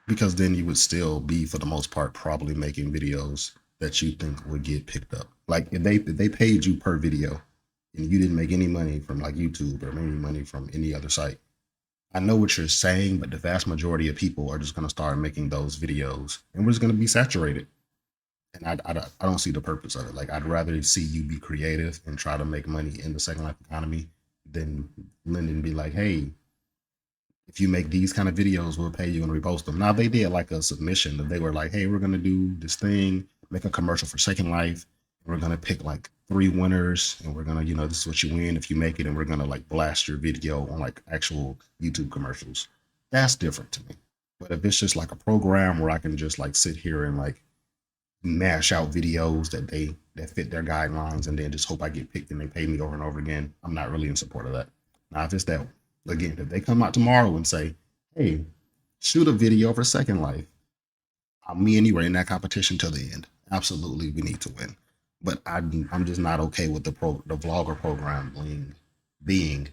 Because then you would still be, for the most part, probably making videos that you think would get picked up. Like, if they paid you per video and you didn't make any money from like YouTube or any money from any other site, I know what you're saying, but the vast majority of people are just going to start making those videos, and we're just going to be saturated. and I don't see the purpose of it. Like I'd rather see you be creative and try to make money in the Second Life economy than Lyndon be like, hey, if you make these kind of videos, we'll pay you and repost them. Now they did like a submission that they were like, hey, we're gonna do this thing, make a commercial for Second Life. We're gonna pick like 3 winners, and we're gonna, this is what you win if you make it, and we're gonna like blast your video on like actual YouTube commercials. That's different to me. But if it's just like a program where I can just like sit here and like mash out videos that fit their guidelines and then just hope I get picked and they pay me over and over again, I'm not really in support of that. Now, if it's that, again, if they come out tomorrow and say, hey, shoot a video for Second Life, me and you are in that competition till the end. Absolutely, we need to win. But I'm just not okay with the vlogger program being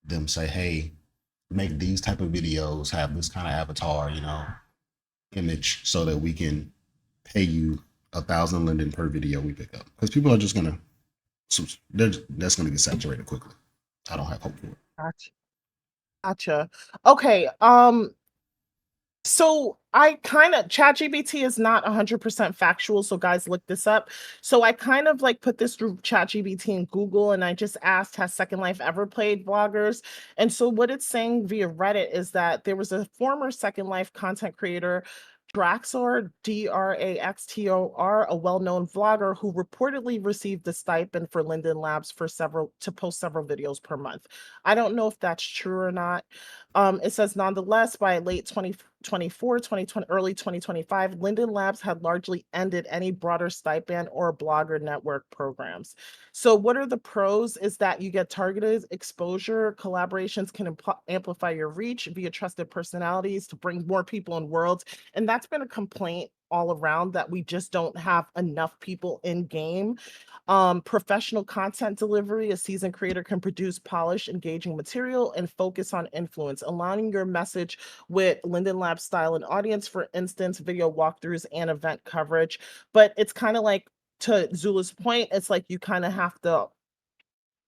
them say, hey, make these type of videos, have this kind of avatar, image, so that we can pay you 1,000 Linden per video we pick up, because people are just gonna that's gonna get saturated quickly. I don't have hope for it. Gotcha. Gotcha. Okay. So I kind of ChatGPT is not 100% factual, so guys look this up. So I kind of like put this through ChatGPT and Google, and I just asked, has Second Life ever played vloggers? And so what it's saying via Reddit is that there was a former Second Life content creator, Draxor, Draxtor, a well-known vlogger who reportedly received a stipend for Linden Labs for several to post several videos per month. I don't know if that's true or not. It says, nonetheless, by late 2024, 2020, early 2025, Linden Labs had largely ended any broader stipend or blogger network programs. So, what are the pros? Is that you get targeted exposure, collaborations can amplify your reach via trusted personalities to bring more people in worlds. And that's been a complaint all around, that we just don't have enough people in game. Professional content delivery, a seasoned creator can produce polished, engaging material and focus on influence, aligning your message with Linden Lab style and audience, for instance, video walkthroughs and event coverage. But it's kind of like, to Zula's point, it's like you kind of have to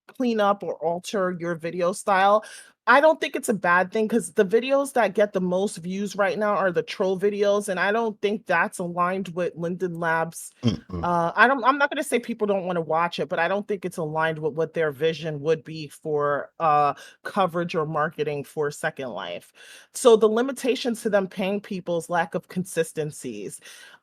clean up or alter your video style. I don't think it's a bad thing, because the videos that get the most views right now are the troll videos, and I don't think that's aligned with Linden Labs. Mm-mm. I'm not gonna say people don't want to watch it, but I don't think it's aligned with what their vision would be for coverage or marketing for Second Life. So the limitations to them paying people is lack of consistencies,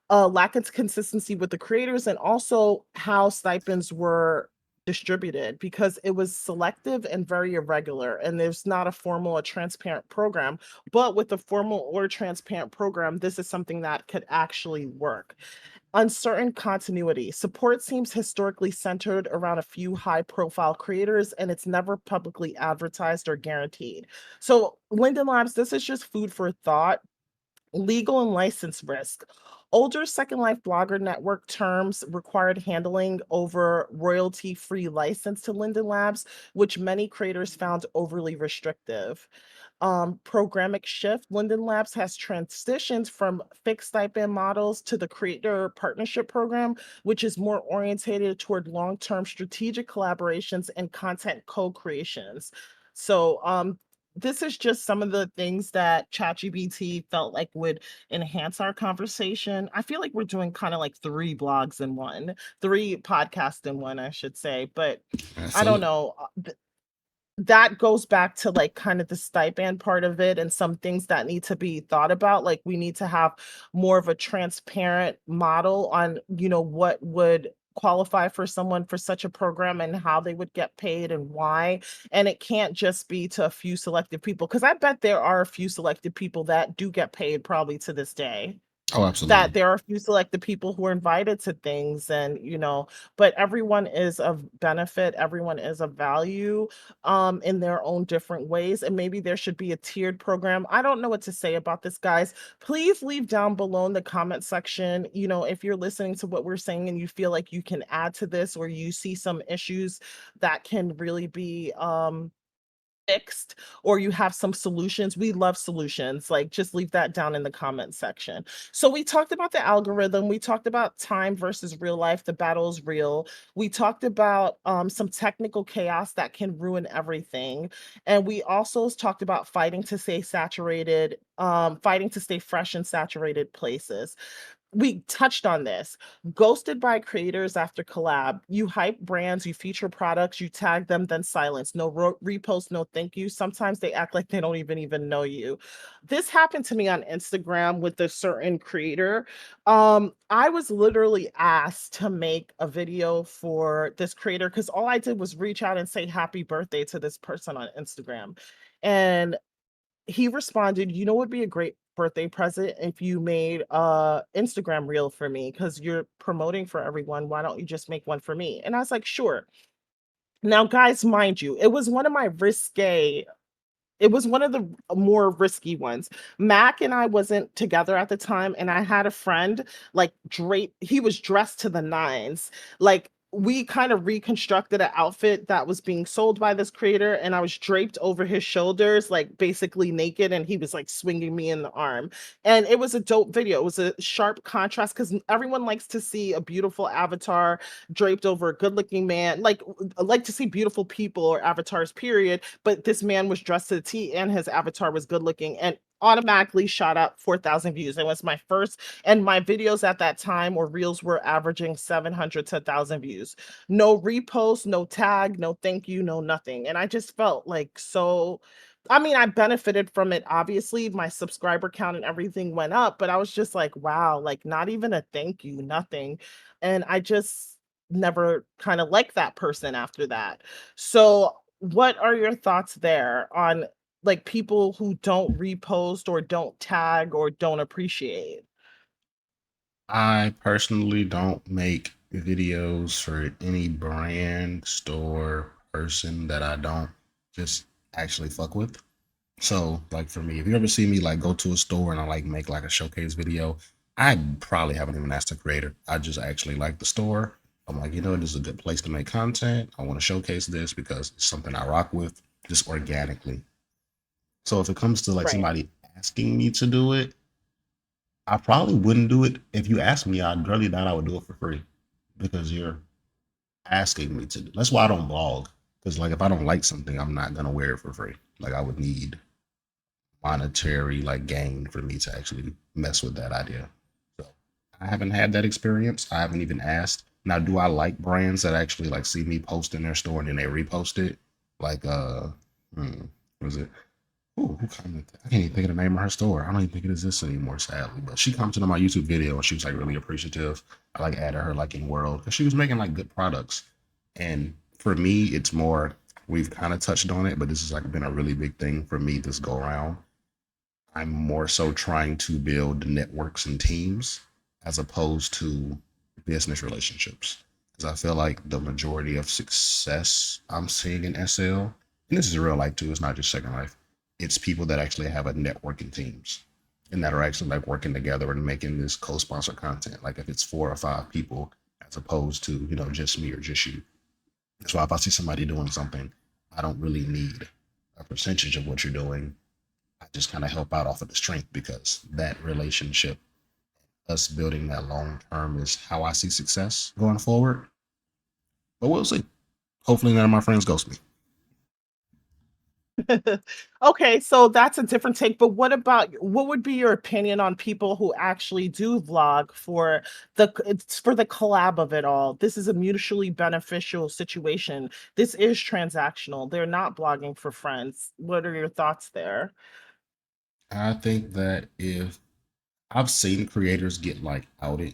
lack of consistency with the creators, and also how stipends were distributed, because it was selective and very irregular, and there's not a formal or transparent program. But with a formal or transparent program, this is something that could actually work. Uncertain continuity. Support seems historically centered around a few high profile creators, and it's never publicly advertised or guaranteed. So, Linden Labs, this is just food for thought. Legal and license risk. Older Second Life Blogger Network terms required handling over royalty-free license to Linden Labs, which many creators found overly restrictive. Programic shift. Linden Labs has transitioned from fixed stipend models to the creator partnership program, which is more orientated toward long-term strategic collaborations and content co-creations. So, this is just some of the things that ChatGPT felt like would enhance our conversation. I feel like we're doing kind of like three blogs in one, three podcasts in one, I should say. But I don't Absolutely. know. That goes back to like kind of the stipend part of it, and some things that need to be thought about. Like, we need to have more of a transparent model on, what would qualify for someone for such a program and how they would get paid and why. And it can't just be to a few selective people, because I bet there are a few selected people that do get paid probably to this day, Oh, absolutely. that there are a few selected people who are invited to things, and but everyone is of benefit, everyone is of value, in their own different ways, and maybe there should be a tiered program. I don't know what to say about this, guys. Please leave down below in the comment section, if you're listening to what we're saying and you feel like you can add to this, or you see some issues that can really be fixed, or you have some solutions. We love solutions. Like, just leave that down in the comment section. So we talked about the algorithm, we talked about time versus real life, the battle is real. We talked about some technical chaos that can ruin everything, and we also talked about fighting to stay saturated, fighting to stay fresh in saturated places. we touched on this. Ghosted by creators after collab. You hype brands, you feature products, you tag them, then silence. No repost, no thank you. Sometimes they act like they don't even know you. This happened to me on Instagram with a certain creator. I was literally asked to make a video for this creator because all I did was reach out and say happy birthday to this person on Instagram. And he responded, "You know what would be a great birthday present if you made a Instagram reel for me because you're promoting for everyone. Why don't you just make one for me?" And I was like, "Sure." Now, guys, mind you, it was one of the more risky ones. Mac and I wasn't together at the time, and I had a friend, like, he was dressed to the nines. Like, we kind of reconstructed an outfit that was being sold by this creator, and I was draped over his shoulders, like, basically naked, and he was, like, swinging me in the arm. And it was a dope video. It was a sharp contrast because everyone likes to see a beautiful avatar draped over a good-looking man, like to see beautiful people or avatars, period, but this man was dressed to the T and his avatar was good looking and automatically shot up 4,000 views. It was my first, and my videos at that time or reels were averaging 700 to 1,000 views. No repost, no tag, no thank you, no nothing. And I just felt like so. I mean, I benefited from it. Obviously, my subscriber count and everything went up, but I was just like, wow, like not even a thank you, nothing. And I just never kind of liked that person after that. So, what are your thoughts there on like people who don't repost or don't tag or don't appreciate? I personally don't make videos for any brand, store, person that I don't just actually fuck with. So, like for me, if you ever see me like go to a store and I like make like a showcase video, I probably haven't even asked the creator. I just actually like the store. I'm like, this is a good place to make content. I want to showcase this because it's something I rock with just organically. So if it comes to like Right. somebody asking me to do it, I probably wouldn't do it. If you ask me, I'd really doubt I would do it for free because you're asking me to do. That's why I don't blog. Because like if I don't like something, I'm not gonna wear it for free. Like I would need monetary like gain for me to actually mess with that idea. So I haven't had that experience. I haven't even asked. Now, do I like brands that actually like see me post in their store and then they repost it? Like what was it? Ooh, who commented? I can't even think of the name of her store. I don't even think it exists anymore, sadly. But she commented on my YouTube video and she was like really appreciative. I like added her like in world because she was making like good products. And for me, it's more we've kind of touched on it, but this has like been a really big thing for me this go around. I'm more so trying to build networks and teams as opposed to business relationships. Because I feel like the majority of success I'm seeing in SL, and this is real life too, it's not just Second Life, it's people that actually have a networking teams and that are actually like working together and making this co-sponsored content. Like if it's 4 or 5 people as opposed to, just me or just you. That's why if I see somebody doing something, I don't really need a percentage of what you're doing. I just kind of help out off of the strength because that relationship, us building that long term, is how I see success going forward. But we'll see. Hopefully, none of my friends ghost me. Okay, so that's a different take, but what would be your opinion on people who actually do vlog for it's for the collab of it all? This is a mutually beneficial situation. This is transactional. They're not blogging for friends. What are your thoughts there? I think that if I've seen creators get like outed,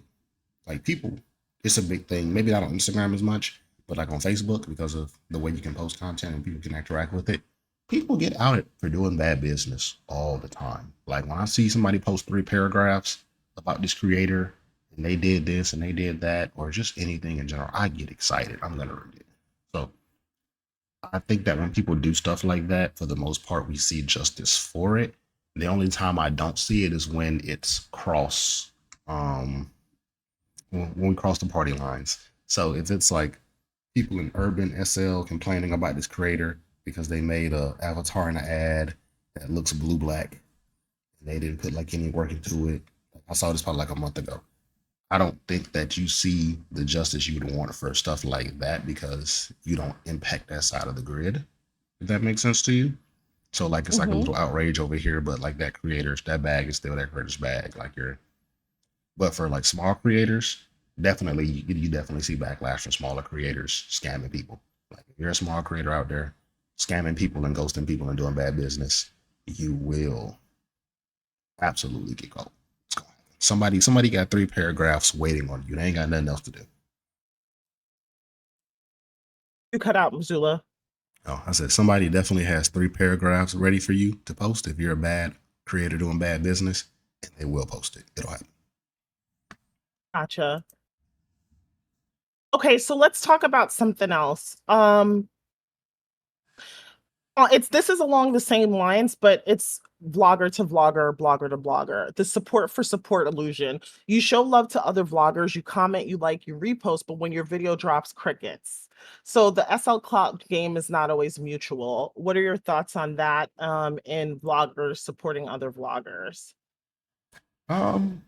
like people, it's a big thing. Maybe not on Instagram as much, but like on Facebook because of the way you can post content and people can interact with it. People get outed for doing bad business all the time. Like when I see somebody post 3 paragraphs about this creator and they did this and they did that, or just anything in general, I get excited. I'm gonna read it. So I think that when people do stuff like that, for the most part, we see justice for it. The only time I don't see it is when it's um, when we cross the party lines. So if it's like people in urban SL complaining about this creator because they made a avatar in an ad that looks blue black and they didn't put like any work into it. I saw this probably like a month ago. I don't think that you see the justice you would want for stuff like that because you don't impact that side of the grid. If that makes sense to you. So like it's like a Mhm. little outrage over here, but like that creator's that bag is still that creator's bag. Like But for like small creators, definitely you definitely see backlash from smaller creators scamming people. Like if you're a small creator out there scamming people and ghosting people and doing bad business, you will absolutely get caught. It's gonna happen. Somebody got 3 paragraphs waiting on you. They ain't got nothing else to do. You cut out, Missoula. Oh, I said somebody definitely has 3 paragraphs ready for you to post if you're a bad creator doing bad business, and they will post it. It'll happen. Gotcha. Okay, so let's talk about something else. It's this is along the same lines, but it's vlogger to vlogger, blogger to blogger. The support for support illusion. You show love to other vloggers, you comment, you like, you repost, but when your video drops, crickets. So the SL clout game is not always mutual. What are your thoughts on that? In vloggers supporting other vloggers? Um,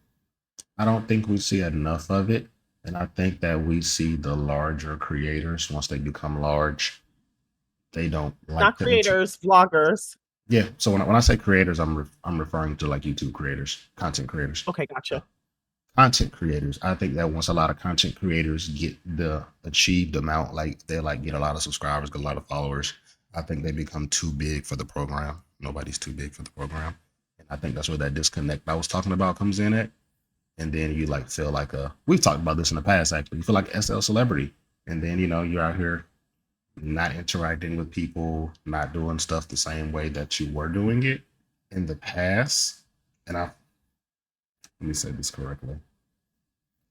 I don't think we see enough of it. And I think that we see the larger creators, once they become large, they don't like Not to creators, vloggers. yeah. So when I say creators, I'm referring to like YouTube creators, content creators. Okay, So gotcha. content creators, I think that once a lot of content creators get the achieved amount, like they like get a lot of subscribers, get a lot of followers, I think they become too big for the program. Nobody's too big for the program. And I think that's where that disconnect I was talking about comes in at. And then you like feel like we've talked about this in the past actually. You feel like SL celebrity. And then, you're out here not interacting with people, not doing stuff the same way that you were doing it in the past. And let me say this correctly.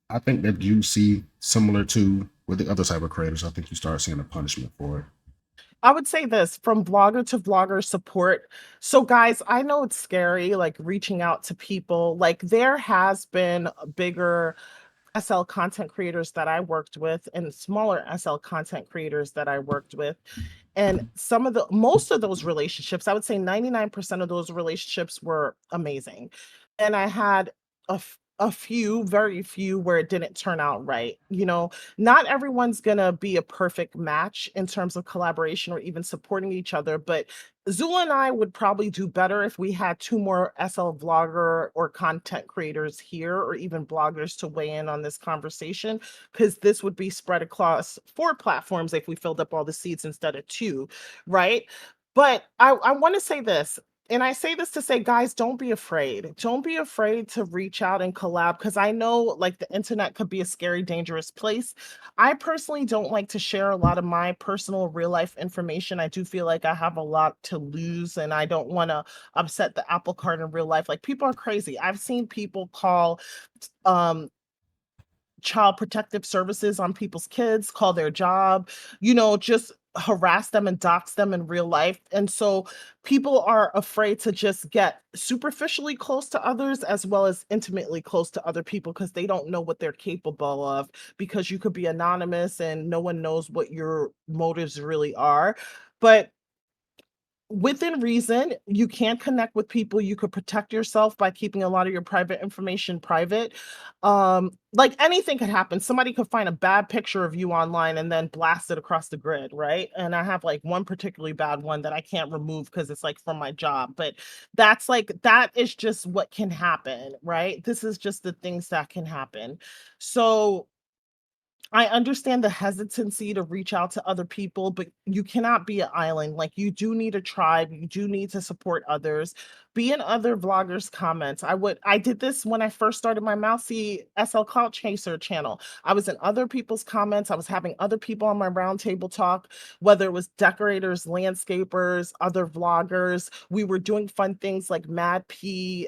I think that you see similar to with the other type of creators, I think you start seeing a punishment for it. I would say this from vlogger to vlogger support. So, guys, I know it's scary, like reaching out to people. Like, there has been a bigger SL content creators that I worked with and smaller SL content creators that I worked with. And most of those relationships, I would say 99% of those relationships were amazing. And I had a few, very few where it didn't turn out right. Not everyone's gonna be a perfect match in terms of collaboration or even supporting each other, but Zula and I would probably do better if we had two more SL vlogger or content creators here, or even bloggers to weigh in on this conversation, because this would be spread across 4 platforms if we filled up all the seats instead of two, right? But I want to say this. And I say this to say, guys, don't be afraid. Don't be afraid to reach out and collab, because I know like the internet could be a scary, dangerous place. I personally don't like to share a lot of my personal real life information. I do feel like I have a lot to lose and I don't want to upset the apple cart in real life. Like, people are crazy. I've seen people call um child protective services on people's kids, call their job, just harass them and dox them in real life. And so people are afraid to just get superficially close to others as well as intimately close to other people, because they don't know what they're capable of, because you could be anonymous and no one knows what your motives really are. But within reason, you can connect with people. You could protect yourself by keeping a lot of your private information private. Like, anything could happen. Somebody could find a bad picture of you online and then blast it across the grid, right? And I have like one particularly bad one that I can't remove because it's like from my job. But that is just what can happen, right? This is just the things that can happen. So I understand the hesitancy to reach out to other people, but you cannot be an island. Like, you do need a tribe. You do need to support others. Be in other vloggers' comments. I did this when I first started my Mousy SL Clout Chaser channel. I was in other people's comments. I was having other people on my roundtable talk, whether it was decorators, landscapers, other vloggers. We were doing fun things like Mad P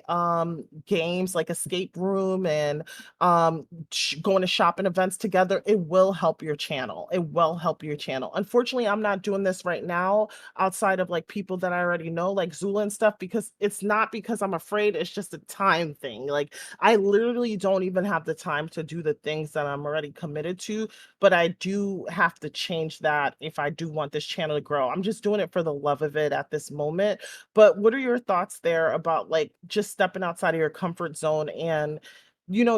games, like escape room, and going to shopping events together. It will help your channel. It will help your channel. Unfortunately, I'm not doing this right now outside of like people that I already know, like Zula and stuff, because it's not because I'm afraid, it's just a time thing. Like, I literally don't even have the time to do the things that I'm already committed to, but I do have to change that if I do want this channel to grow. I'm just doing it for the love of it at this moment. But what are your thoughts there about like just stepping outside of your comfort zone and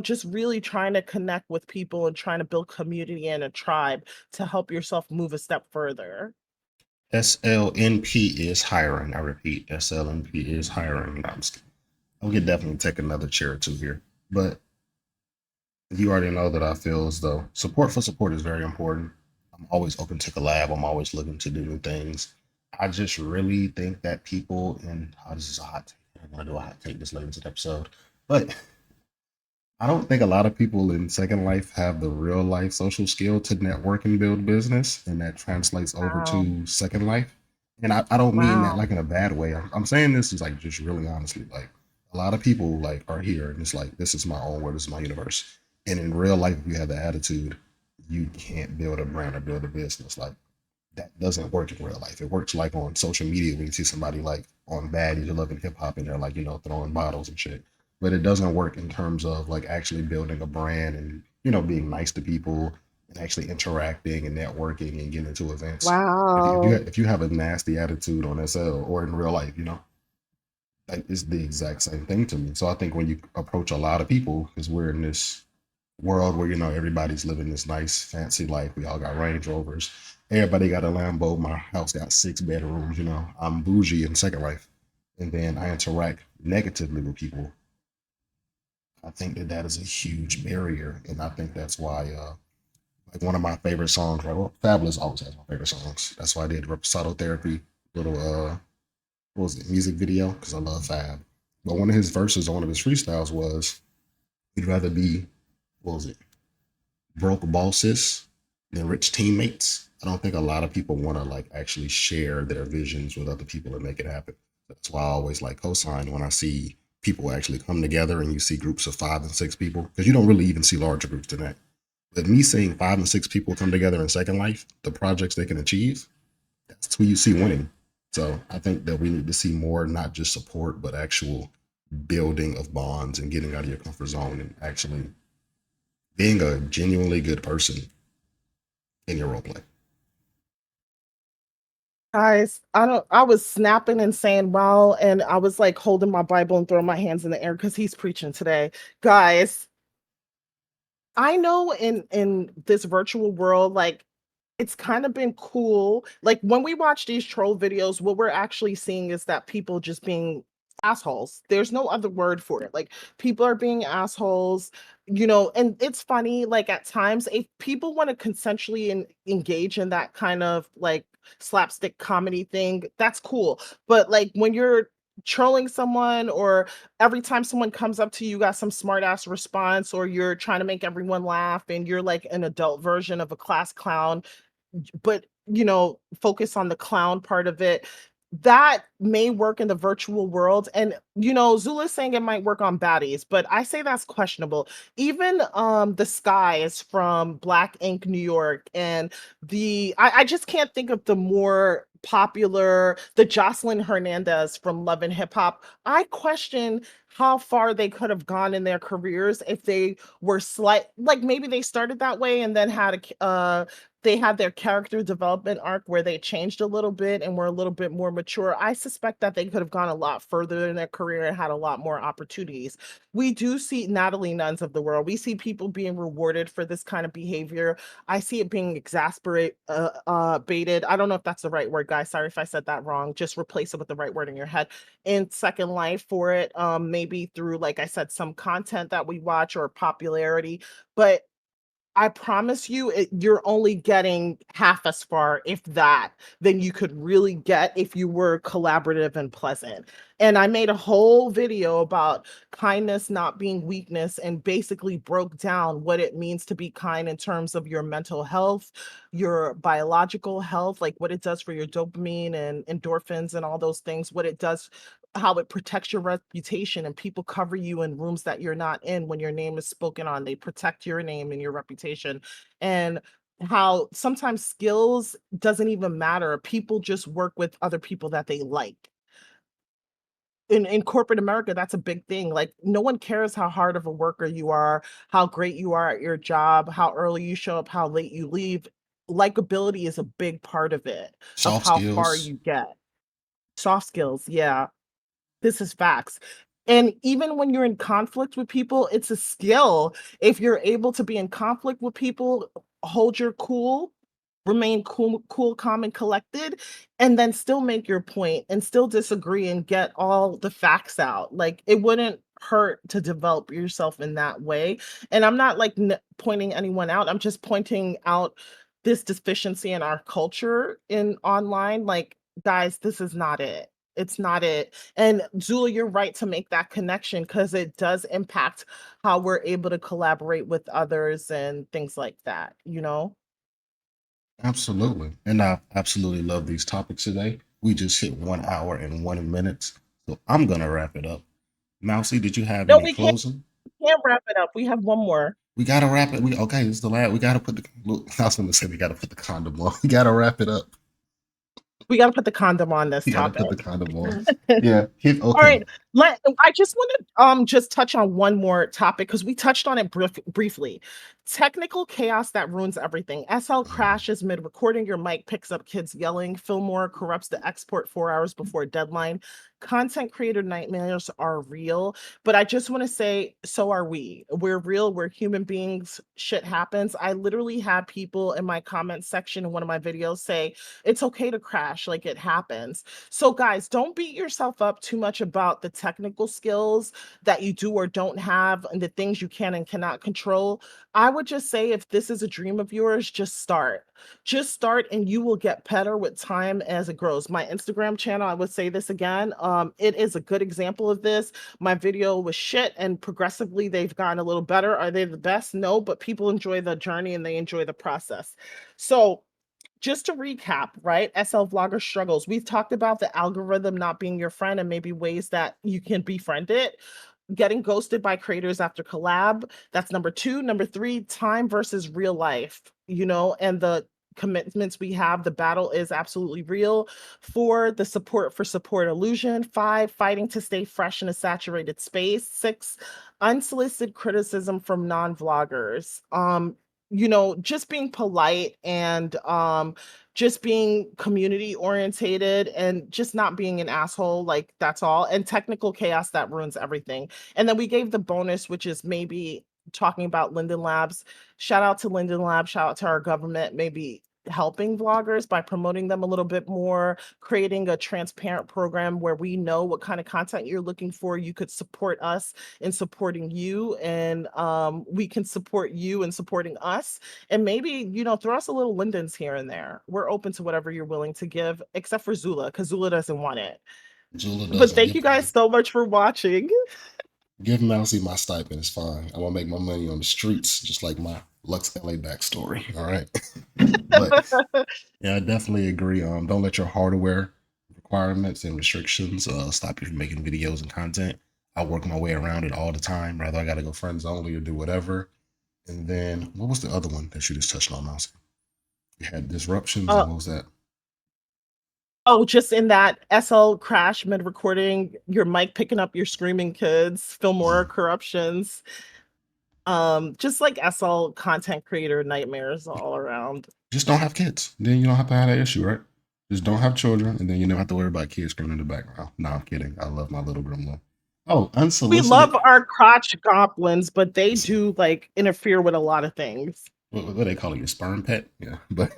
just really trying to connect with people and trying to build community and a tribe to help yourself move a step further? SLNP is hiring. I repeat, SLNP is hiring. No, I'm just kidding. We could definitely take another chair or two here. But You already know that I feel as though support for support is very important. I'm always open to collab. I'm always looking to do new things. I just really think that people, and oh, this is a hot take. I'm gonna do a hot take this later into the episode, but I don't think a lot of people in Second Life have the real life social skill to network and build business, and that translates over Wow. to Second Life. And I don't mean that Wow. like in a bad way. I'm saying this is like just really honestly, like a lot of people like are here and it's like this is my own world, this is my universe. And in real life, if you have the attitude, you can't build a brand or build a business. Like that doesn't work in real life. It works like on social media when you see somebody like on Baddies or Loving Hip Hop and they're like, throwing bottles and shit. But it doesn't work in terms of like actually building a brand and, being nice to people and actually interacting and networking and getting into events. Wow. If you have a nasty attitude on SL or in real life, like it's the exact same thing to me. So I think when you approach a lot of people, because we're in this world where everybody's living this nice fancy life. We all got Range Rovers. Everybody got a Lambo. My house got 6 bedrooms. I'm bougie in Second Life, and then I interact negatively with people. I think that that is a huge barrier, and I think that's why, like one of my favorite songs, right? Well, Fabulous always has my favorite songs. That's why I did Reposado Therapy, little what was it, music video, because I love Fab. But one of his verses on one of his freestyles was, "He'd rather be, what was it, broke bosses than rich teammates." I don't think a lot of people want to like actually share their visions with other people and make it happen. That's why I always like cosign when I see people actually come together and you see groups of 5 and 6 people, because you don't really even see larger groups than that. But me seeing 5 and 6 people come together in Second Life, the projects they can achieve, that's who you see winning. So I think that we need to see more, not just support, but actual building of bonds and getting out of your comfort zone and actually being a genuinely good person in your role play. Guys, I was snapping and saying wow, and I was like holding my Bible and throwing my hands in the air because he's preaching today. Guys, I know in this virtual world, like it's kind of been cool. Like when we watch these troll videos, what we're actually seeing is that people just being assholes. There's no other word for it. Like people are being assholes, and it's funny, like at times, if people want to consensually engage in that kind of like slapstick comedy thing, that's cool. But like when you're trolling someone or every time someone comes up to you, you got some smart ass response, or you're trying to make everyone laugh and you're like an adult version of a class clown, but focus on the clown part of it. That may work in the virtual world. And Zula's saying it might work on baddies, but I say that's questionable. Even the skies from Black Ink New York, and I just can't think of the more popular, the Jocelyn Hernandez from Love and Hip Hop. I question how far they could have gone in their careers if they were like maybe they started that way and then had they had their character development arc where they changed a little bit and were a little bit more mature. I suspect that they could have gone a lot further in their career and had a lot more opportunities. We do see Natalie Nuns of the world. We see people being rewarded for this kind of behavior. I see it being baited. I don't know if that's the right word, guys. Sorry if I said that wrong. Just replace it with the right word in your head. In Second Life for it, maybe through, like I said, some content that we watch or popularity. But I promise you, you're only getting half as far, if that, than you could really get if you were collaborative and pleasant. And I made a whole video about kindness not being weakness and basically broke down what it means to be kind in terms of your mental health, your biological health, like what it does for your dopamine and endorphins and all those things, what it does, how it protects your reputation, and people cover you in rooms that you're not in when your name is spoken on. They protect your name and your reputation. And how sometimes skills doesn't even matter. People just work with other people that they like. In corporate America, that's a big thing. Like no one cares how hard of a worker you are, how great you are at your job, how early you show up, how late you leave. Likability is a big part of it, of Soft how far skills. you get. Soft skills, yeah. This is facts. And even when you're in conflict with people, it's a skill. If you're able to be in conflict with people, hold your cool, remain cool, calm, and collected, and then still make your point and still disagree and get all the facts out. Like it wouldn't hurt to develop yourself in that way. And I'm not like pointing anyone out. I'm just pointing out this deficiency in our culture in online. Like, guys, this is not it. It's not it. And Zula, you're right to make that connection because it does impact how we're able to collaborate with others and things like that, you know? Absolutely. And I absolutely love these topics today. We just hit 1 hour and 1 minute. So I'm going to wrap it up. Mousy, did you have No, any we can't, closing? wrap it up. We have one more. We got to wrap it. Okay, this is the last. We got to put the, look, I was going to say we got to put the condom on. We got to wrap it up. We got to put the condom on this We got to put the topic. condom on. Yeah. All Okay. right. I just want to just touch on one more topic because we touched on it briefly. Technical chaos that ruins everything. SL crashes mid recording. Your mic picks up kids yelling. Fillmore corrupts the export 4 hours before deadline. Content creator nightmares are real, but I just want to say, so are we. We're real. We're human beings. Shit happens. I literally had people in my comment section in one of my videos say, it's okay to crash, like it happens. So, guys, don't beat yourself up too much about the technical skills that you do or don't have and the things you can and cannot control. I would just say if this is a dream of yours, just start. Just start and you will get better with time as it grows. My Instagram channel, I would say this again, it is a good example of this. My video was shit and progressively they've gotten a little better. Are they the best? No, but people enjoy the journey and they enjoy the process. So, just to recap, right? SL Vlogger struggles. We've talked about the algorithm not being your friend and maybe ways that you can befriend it. Getting ghosted by creators after collab. That's number two. Number three, time versus real life, and the commitments we have. The battle is absolutely real. Four, the support for support illusion. Five, fighting to stay fresh in a saturated space. Six, unsolicited criticism from non-vloggers. Just being polite and just being community orientated and just not being an asshole, like that's all. And technical chaos that ruins everything. And then we gave the bonus, which is maybe talking about Linden Labs. Shout out to Linden Labs, shout out to our government, maybe helping vloggers by promoting them a little bit more, creating a transparent program where we know what kind of content you're looking for. You could support us in supporting you, and we can support you in supporting us. And maybe, throw us a little Lindens here and there. We're open to whatever you're willing to give, except for Zula, because Zula doesn't want it. Zula But doesn't thank you guys so much for watching. give Mousy my stipend. It's fine. I'm gonna make my money on the streets, just like my Lux LA backstory. All right. But yeah, I definitely agree. Don't let your hardware requirements and restrictions stop you from making videos and content. I work my way around it all the time. Rather, I gotta go friends only or do whatever. And then what was the other one that you just touched on, Mousy? You had disruptions, uh, and what was that? oh, just in that SL crash mid recording, your mic picking up your screaming kids, Fillmore Mm. corruptions, just like SL content creator nightmares all around. Just don't have kids. Then you don't have to have that issue, right? Just don't have children, and then you never have to worry about kids screaming in the background. No, I'm kidding. I love my little gremlin. Oh, We love unsolicited. our crotch goblins, but they do like interfere with a lot of things. What do they call it? Your sperm pet? Yeah, but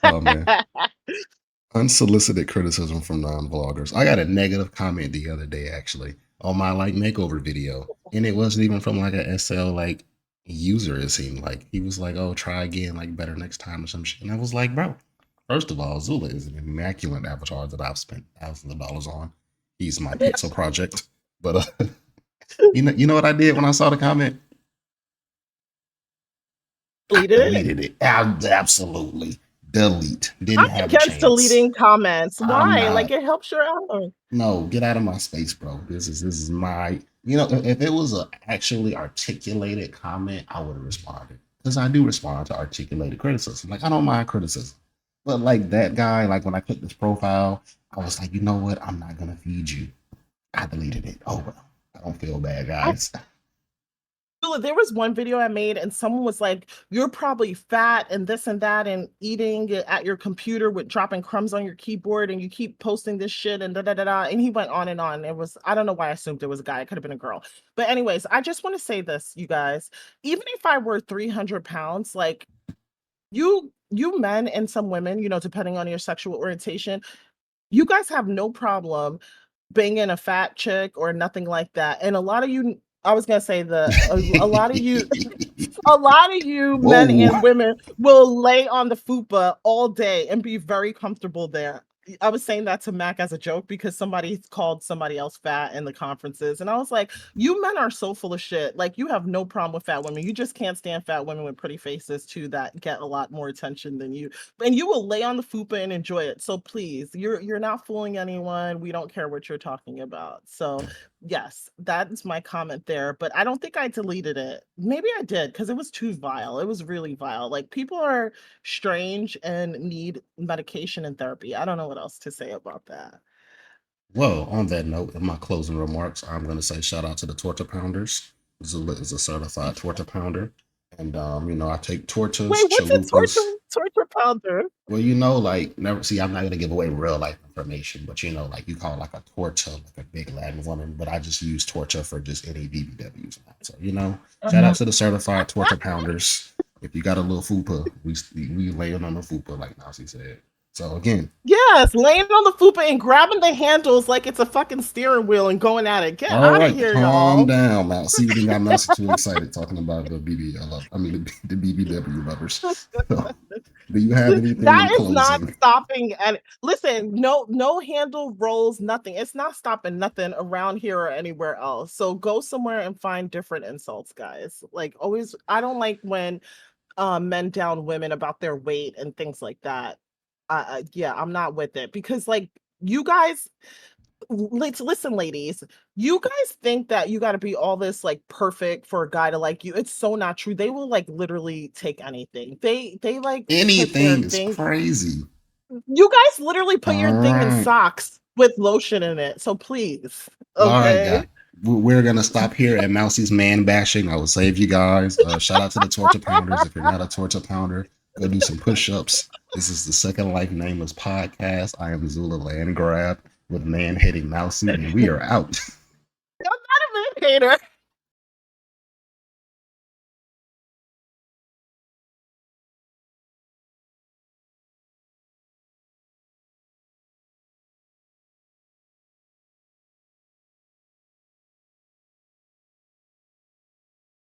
oh man, unsolicited criticism from non-vloggers. I got a negative comment the other day actually on my like makeover video, and it wasn't even from like a SL like user. It seemed like he was like, "Oh, try again, like better next time" or some shit. And I was like, "Bro, first of all, Zula is an immaculate avatar that I've spent thousands of dollars on. He's my pixel project." But you know what I did when I saw the comment? I Deleted it. deleted it. Absolutely delete. I'm Didn't have a against chance. deleting comments. I'm Why? Like not. it helps your algorithm. No, get out of my space, bro. This is my. If it was a actually articulated comment, I would have responded because I do respond to articulated criticism. Like I don't mind criticism, but like that guy, like when I clicked this profile, I was like, you know what? I'm not gonna feed you. I deleted it. Oh well, I don't feel bad, guys. There was one video I made and someone was like, you're probably fat and this and that and eating at your computer with dropping crumbs on your keyboard and you keep posting this shit and da da da da. And he went on and on. It was, I don't know why I assumed it was a guy. It could have been a girl. But anyways, I just want to say this, you guys. Even if I were 300 pounds, like you men and some women, depending on your sexual orientation, you guys have no problem banging a fat chick or nothing like that. And a lot of you, I was gonna say a lot of you, a lot of you men Whoa. and women will lay on the fupa all day and be very comfortable there. I was saying that to Mac as a joke because somebody called somebody else fat in the conferences. And I was like, you men are so full of shit. Like, you have no problem with fat women. You just can't stand fat women with pretty faces too that get a lot more attention than you. And you will lay on the fupa and enjoy it. So please, you're not fooling anyone. We don't care what you're talking about. So yes, that is my comment there, but I don't think I deleted it. Maybe I did because it was too vile. It was really vile. Like, people are strange and need medication and therapy. I don't know what else to say about that. Well, on that note, in my closing remarks, I'm going to say shout out to the Torture Pounders. Zula is a certified torture pounder. And, I take torches, Wait, what's a chalupas. torture pounder? Well, like, never see, I'm not going to give away real life information, but, like, you call like a torture, like a big Latin woman, but I just use torture for just any BBWs now. So, shout out to the certified torture pounders. If you got a little fupa, we laying on the fupa, like Nazi said. So, again, Yes, laying on the fupa and grabbing the handles like it's a fucking steering wheel and going at it. Get all out of right, here, calm y'all. down, Mousy. We got Mousy too excited talking about the the BBW lovers. So, do you have anything That in is not closing? stopping. And listen, no handle rolls, nothing. It's not stopping nothing around here or anywhere else. So go somewhere and find different insults, guys. Like, always, I don't like when men down women about their weight and things like that. Yeah, I'm not with it because, like, you guys, let's listen, ladies. You guys think that you got to be all this like perfect for a guy to like you. It's so not true. They will like literally take anything. They like put their Anything is thing. crazy. You guys literally put All your thing in right. socks with lotion in it. So please, All right, okay? guys. We're gonna stop here at Mousie's man bashing. I will save you guys. Shout out to the torture pounders. If you're not a torture pounder, go do some push-ups. This is the Second Life Nameless Podcast. I am Zula Land Grab with man hating Mousie, and we are out. I'm not a man hater.